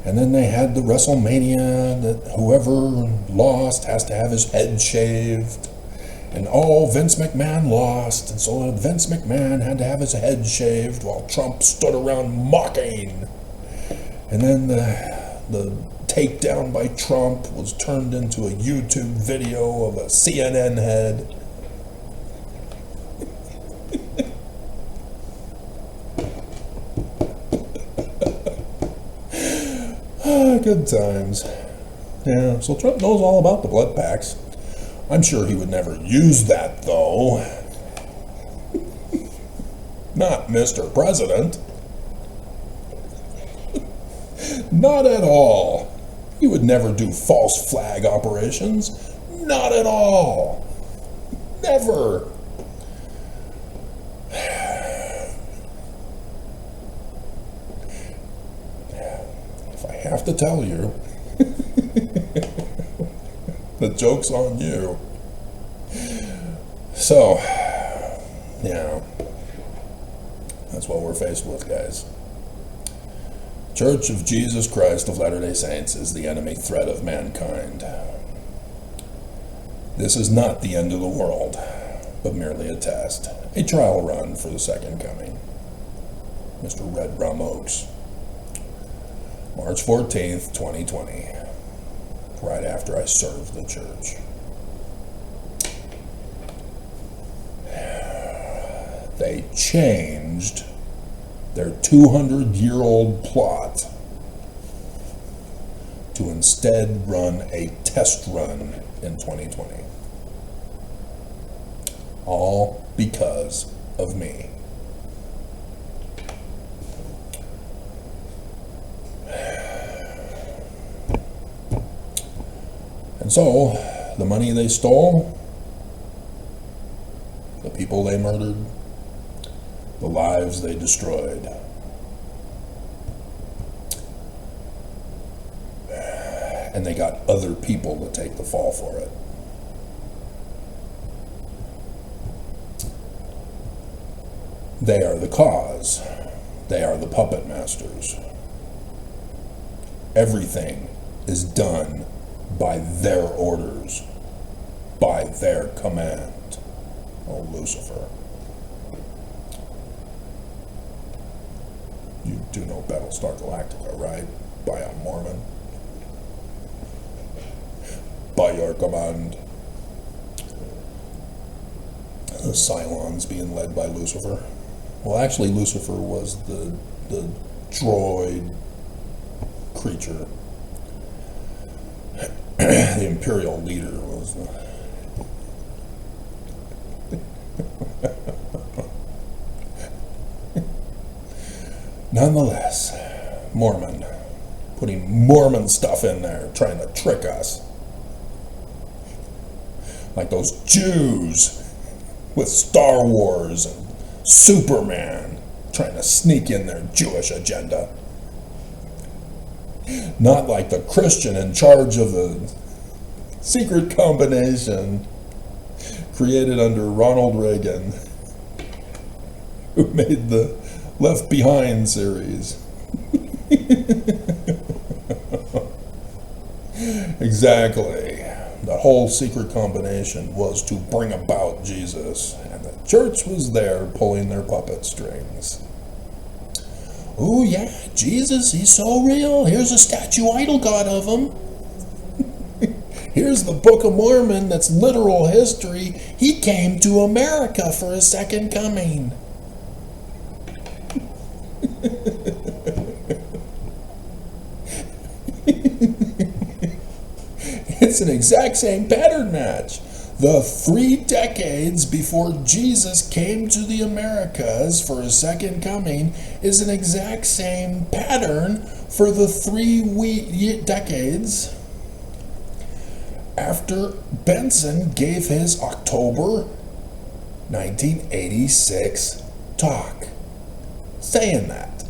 And then they had the WrestleMania that whoever lost has to have his head shaved. And Vince McMahon lost. And so Vince McMahon had to have his head shaved while Trump stood around mocking. And then the takedown by Trump was turned into a YouTube video of a CNN head. Good times. Yeah, so Trump knows all about the blood packs. I'm sure he would never use that, though. Not Mr. President. Not at all. He would never do false flag operations. Not at all. Never. If I have to tell you, the joke's on you. So, that's what we're faced with, guys. Church of Jesus Christ of Latter-day Saints is the enemy threat of mankind. This is not the end of the world, but merely a test, a trial run for the second coming. Mr. Red Rum Oaks, March 14th, 2020, right after I served the church. They changed their 200-year-old plot to instead run a test run in 2020. All because of me. And so, the money they stole, the people they murdered, the lives they destroyed, and they got other people to take the fall for it. They are the cause. They are the puppet masters. Everything is done by their orders, by their command. Oh, Lucifer. You do know Battlestar Galactica, right? By a Mormon. By your command. The Cylons being led by Lucifer. Well, actually, Lucifer was the droid creature. The Imperial leader was Nonetheless, Mormon putting Mormon stuff in there, trying to trick us. Like those Jews with Star Wars and Superman trying to sneak in their Jewish agenda. Not like the Christian in charge of the secret combination created under Ronald Reagan, who made the Left Behind series. Exactly. The whole secret combination was to bring about Jesus, and the church was there pulling their puppet strings. Oh yeah, Jesus, he's so real. Here's a statue idol god of him. Here's the Book of Mormon that's literal history. He came to America for his second coming. It's an exact same pattern match. The 3 decades before Jesus came to the Americas for his second coming is an exact same pattern for the 3 decades after Benson gave his October 1986 talk, saying that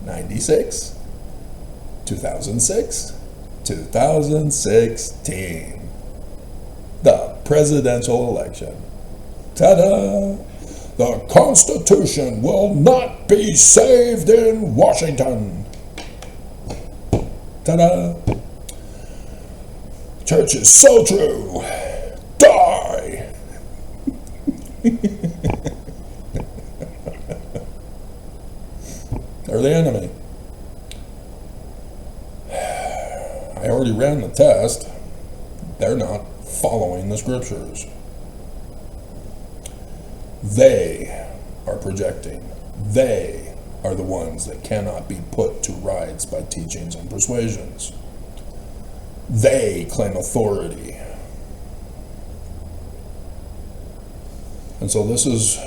96, 2006, 2016. The presidential election. Ta-da! The Constitution will not be saved in Washington. Ta-da! Church is so true. Die! They're the enemy. I already ran the test. They're not following the scriptures. They are projecting. They are the ones that cannot be put to rights by teachings and persuasions. They claim authority. And so this is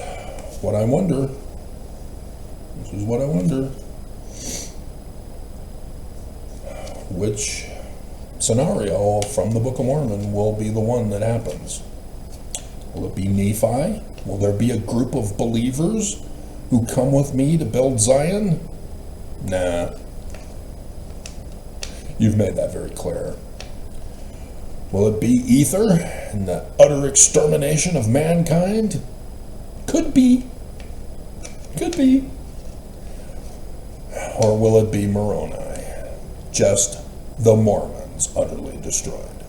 what I wonder. This is what I wonder. Which scenario from the Book of Mormon will be the one that happens? Will it be Nephi? Will there be a group of believers who come with me to build Zion? Nah. You've made that very clear. Will it be Ether and the utter extermination of mankind? Could be. Could be. Or will it be Moroni? Just the Mormons utterly destroyed.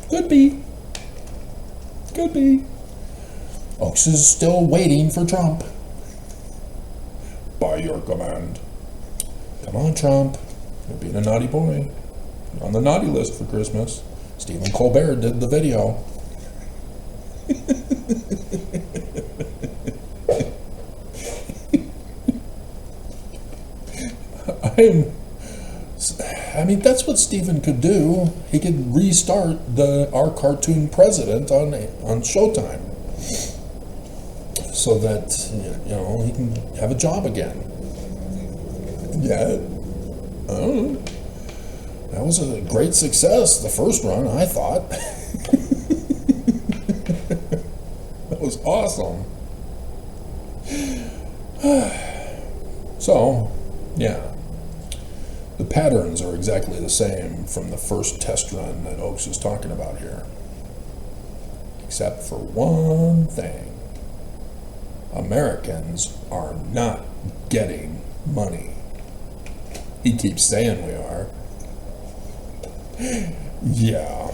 Could be. Could be. Oaks is still waiting for Trump. By your command. Come on, Trump. You're being a naughty boy. You're on the naughty list for Christmas. Stephen Colbert did the video. I mean, that's what Stephen could do. He could restart our cartoon president on Showtime, so that he can have a job again. Yeah, that was a great success. The first run, I thought. That was awesome. So, yeah. The patterns are exactly the same from the first test run that Oaks is talking about here. Except for one thing. Americans are not getting money. He keeps saying we are. Yeah.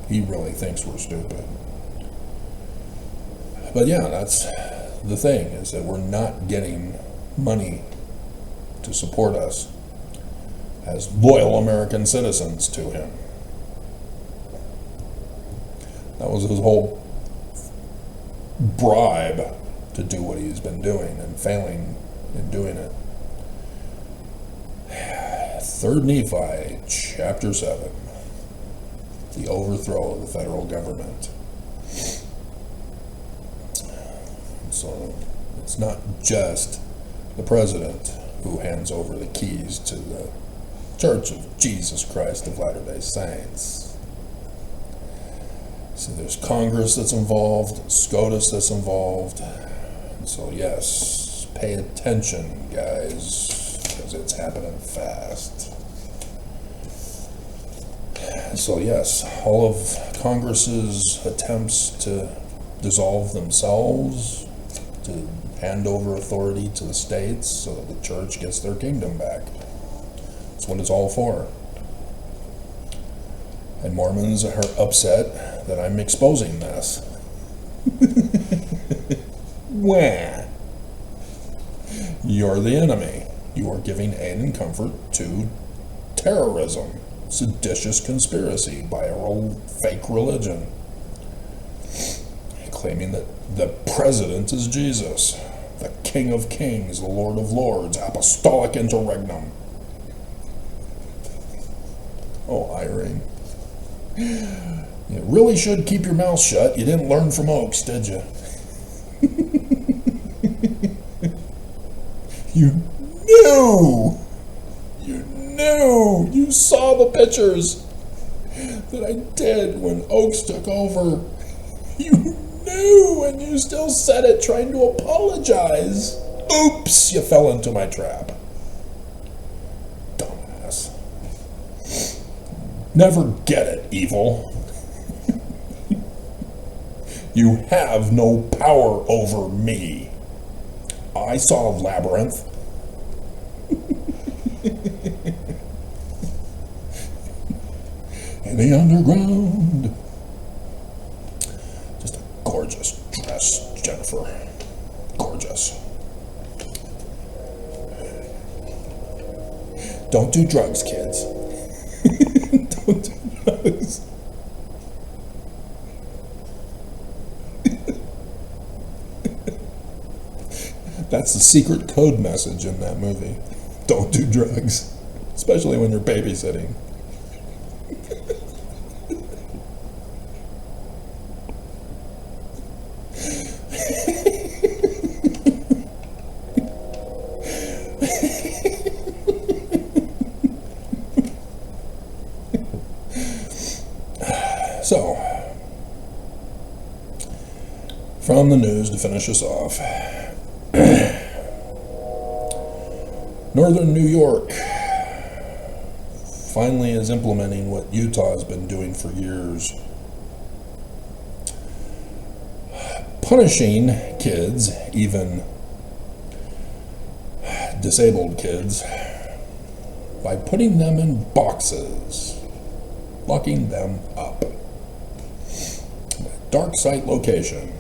He really thinks we're stupid. But yeah, that's the thing, is that we're not getting money to support us as loyal American citizens to him. That was his whole bribe to do what he's been doing and failing in doing it. 3rd Nephi, chapter 7. The overthrow of the federal government. So it's not just the president who hands over the keys to the Church of Jesus Christ of Latter-day Saints. So there's Congress that's involved, SCOTUS that's involved. So yes, pay attention, guys, because it's happening fast. So yes, all of Congress's attempts to dissolve themselves, to hand over authority to the states so that the church gets their kingdom back. That's what it's all for. And Mormons are upset that I'm exposing this. Wah! You're the enemy. You are giving aid and comfort to terrorism, seditious conspiracy by a fake religion, claiming that the president is Jesus, the King of Kings, the Lord of Lords, apostolic interregnum. Oh, Irene. You really should keep your mouth shut. You didn't learn from Oaks, did you? You knew! You knew! You saw the pictures that I did when Oaks took over. You knew, and you still said it trying to apologize. Oops, you fell into my trap. Dumbass. Never get it, evil. You have no power over me. I saw Labyrinth. In the underground. Just a gorgeous dress, Jennifer. Gorgeous. Don't do drugs, kids. Don't do drugs. That's the secret code message in that movie. Don't do drugs, especially when you're babysitting. So, from the news to finish us off. Northern New York finally is implementing what Utah has been doing for years. Punishing kids, even disabled kids, by putting them in boxes, locking them up. In a dark site location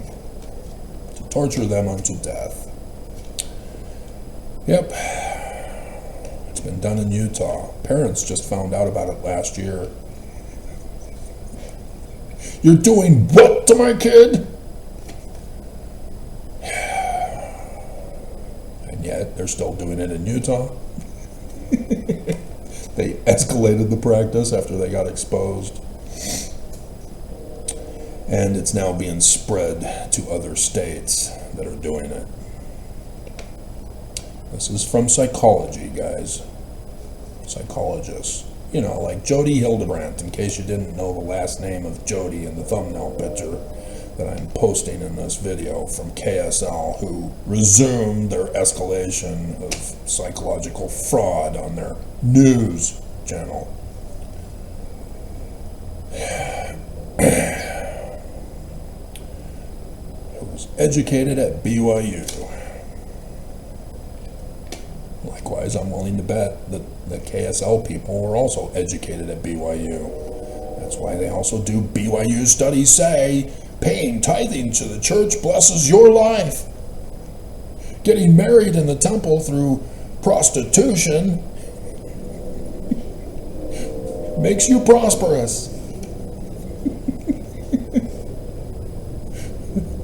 to torture them unto death. Yep. Been done in Utah. Parents just found out about it last year. You're doing what to my kid? And yet they're still doing it in Utah. They escalated the practice after they got exposed. And it's now being spread to other states that are doing it. This is from psychology, guys. Psychologists. You know, like Jody Hildebrandt, in case you didn't know the last name of Jody in the thumbnail picture that I'm posting in this video from KSL, who resumed their escalation of psychological fraud on their news channel. Who was educated at BYU. Likewise, I'm willing to bet that the KSL people were also educated at BYU. That's why they also do BYU studies say, paying tithing to the church blesses your life. Getting married in the temple through prostitution makes you prosperous.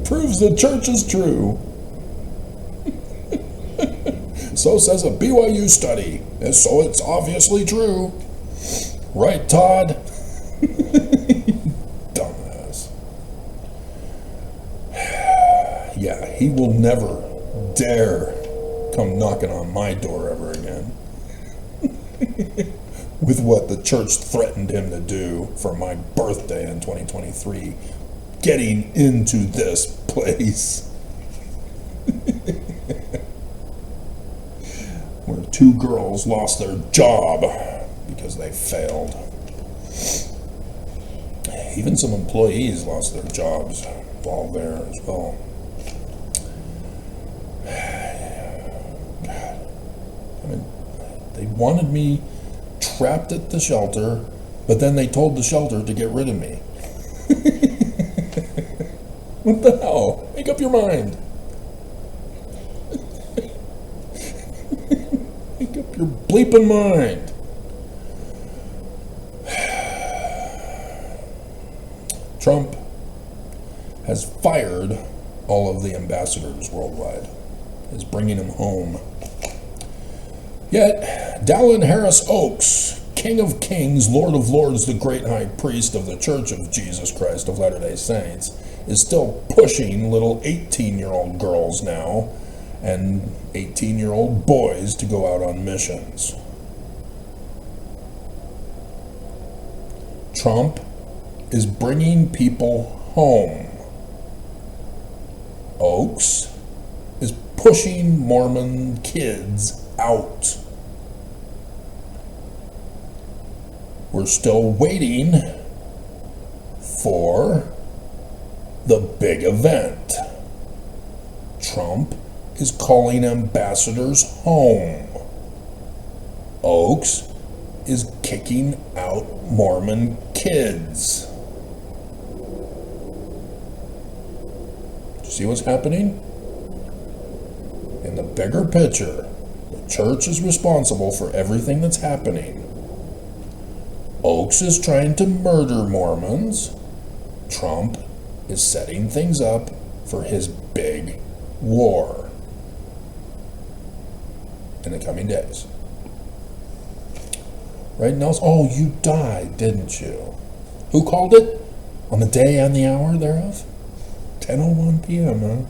Proves the church is true. So says a BYU study, and so it's obviously true. Right, Todd? Dumbass. Yeah, he will never dare come knocking on my door ever again. With what the church threatened him to do for my birthday in 2023. Getting into this place. Where 2 girls lost their job because they failed. Even some employees lost their jobs while there as well. God. I mean, they wanted me trapped at the shelter, but then they told the shelter to get rid of me. What the hell? Make up your mind. Make up your bleeping mind. Trump has fired all of the ambassadors worldwide. Is bringing them home. Yet, Dallin Harris Oaks, King of Kings, Lord of Lords, the great high priest of the Church of Jesus Christ of Latter-day Saints, is still pushing little 18-year-old girls now and 18-year-old boys to go out on missions. Trump is bringing people home. Oaks is pushing Mormon kids out. We're still waiting for the big event. Trump is calling ambassadors home. Oaks is kicking out Mormon kids. Do you see what's happening? In the bigger picture, the church is responsible for everything that's happening. Oaks is trying to murder Mormons. Trump is setting things up for his big war in the coming days. Right, Nels? Oh, you died, didn't you? Who called it? On the day and the hour thereof? 10:01 p.m., huh?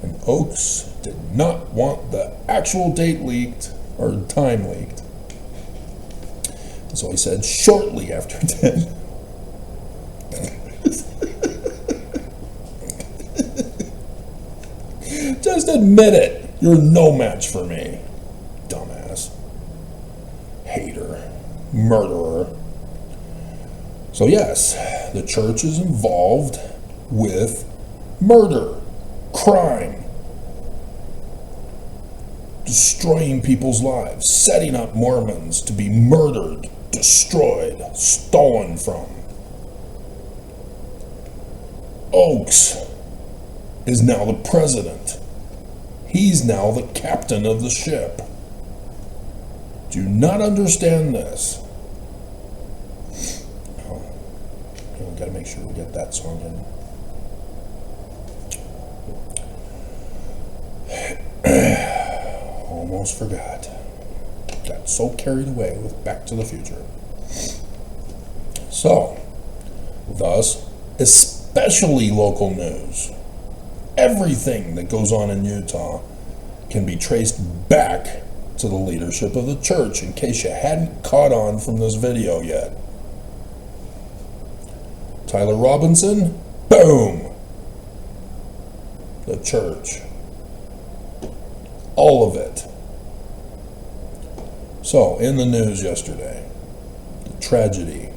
And Oaks did not want the actual date leaked, or time leaked. So he said shortly after 10. Just admit it. You're no match for me. Dumbass. Hater. Murderer. So yes, the church is involved with murder, crime, destroying people's lives, setting up Mormons to be murdered, destroyed, stolen from. Oaks is now the president. He's now the captain of the ship. Do you not understand this? Oh, we gotta make sure we get that song in. Almost forgot. Got so carried away with Back to the Future. So, thus, especially local news. Everything that goes on in Utah can be traced back to the leadership of the church, in case you hadn't caught on from this video yet. Tyler Robinson, boom! The church. All of it. So, in the news yesterday, the tragedy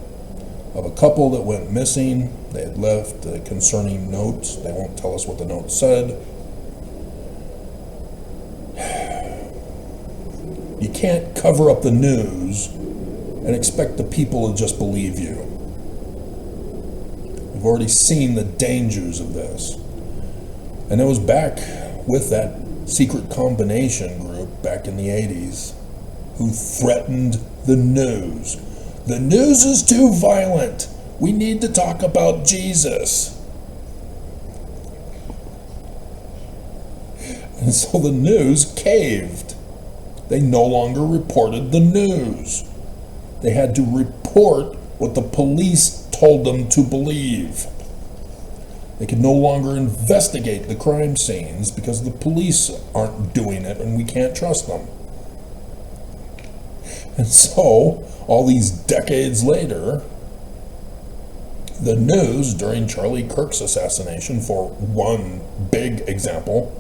of a couple that went missing. They had left concerning notes. They won't tell us what the note said. You can't cover up the news and expect the people to just believe you. We've already seen the dangers of this. And it was back with that secret combination group back in the 80s who threatened the news. The news is too violent. We need to talk about Jesus. And so the news caved. They no longer reported the news. They had to report what the police told them to believe. They can no longer investigate the crime scenes because the police aren't doing it and we can't trust them. And so, all these decades later, the news during Charlie Kirk's assassination, for one big example,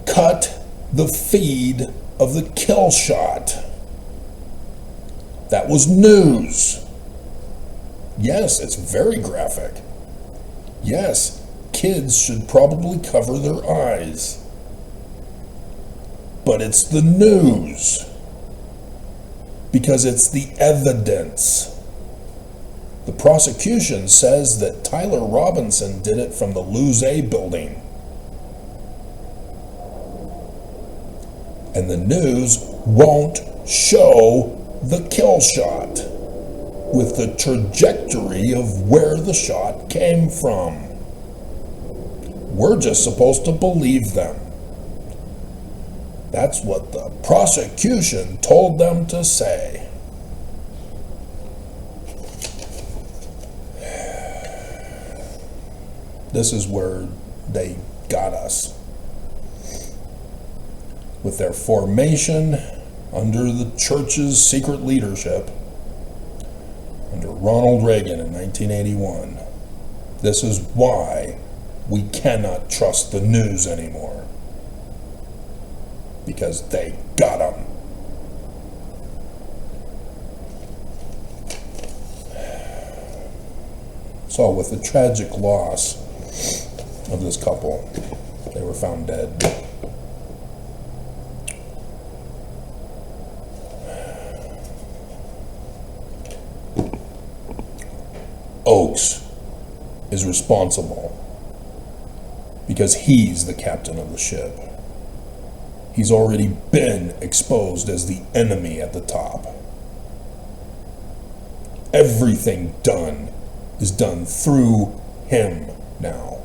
cut the feed of the kill shot. That was news. Yes, it's very graphic. Yes, kids should probably cover their eyes. But it's the news. Because it's the evidence. The prosecution says that Tyler Robinson did it from the Luz A building. And the news won't show the kill shot with the trajectory of where the shot came from. We're just supposed to believe them. That's what the prosecution told them to say. This is where they got us. With their formation under the church's secret leadership, under Ronald Reagan in 1981. This is why we cannot trust the news anymore. Because they got them. So with the tragic loss of this couple, they were found dead. Oakes is responsible because he's the captain of the ship. He's already been exposed as the enemy at the top. Everything done is done through him now.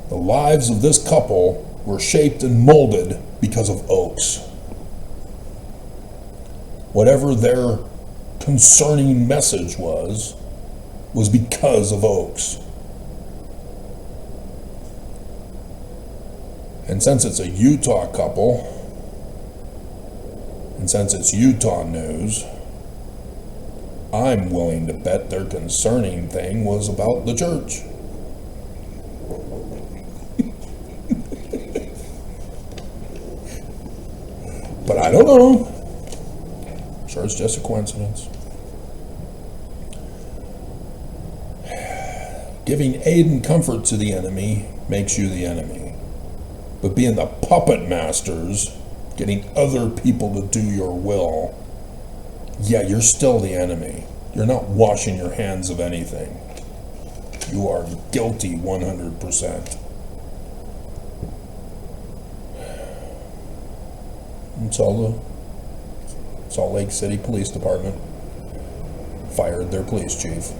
The lives of this couple were shaped and molded because of Oakes. Whatever their concerning message was because of Oakes. And since it's a Utah couple, and since it's Utah news, I'm willing to bet their concerning thing was about the church. But I don't know. Sure, it's just a coincidence. Giving aid and comfort to the enemy makes you the enemy. But being the puppet masters, getting other people to do your will, yeah, you're still the enemy. You're not washing your hands of anything. You are guilty 100%. And so the Salt Lake City Police Department fired their police chief.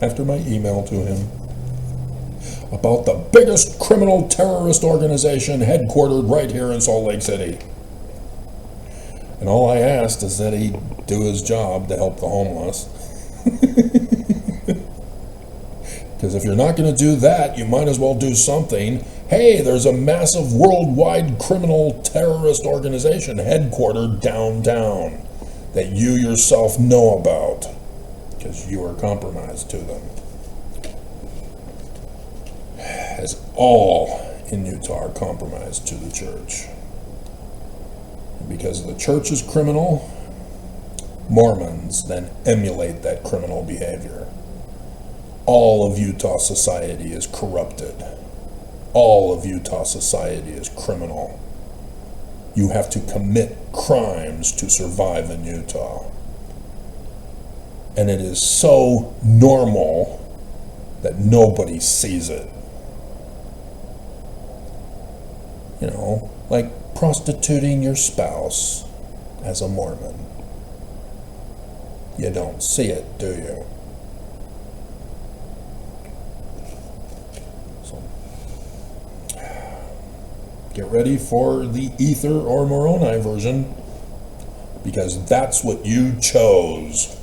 After my email to him about the biggest criminal terrorist organization headquartered right here in Salt Lake City. And all I asked is that he do his job to help the homeless. Because if you're not going to do that, you might as well do something. Hey, there's a massive worldwide criminal terrorist organization headquartered downtown that you yourself know about because you are compromised to them. As all in Utah are compromised to the church. And because the church is criminal, Mormons then emulate that criminal behavior. All of Utah society is corrupted. All of Utah society is criminal. You have to commit crimes to survive in Utah. And it is so normal that nobody sees it. You know, like prostituting your spouse as a Mormon. You don't see it, do you? Get ready for the Ether or Moroni version, because that's what you chose.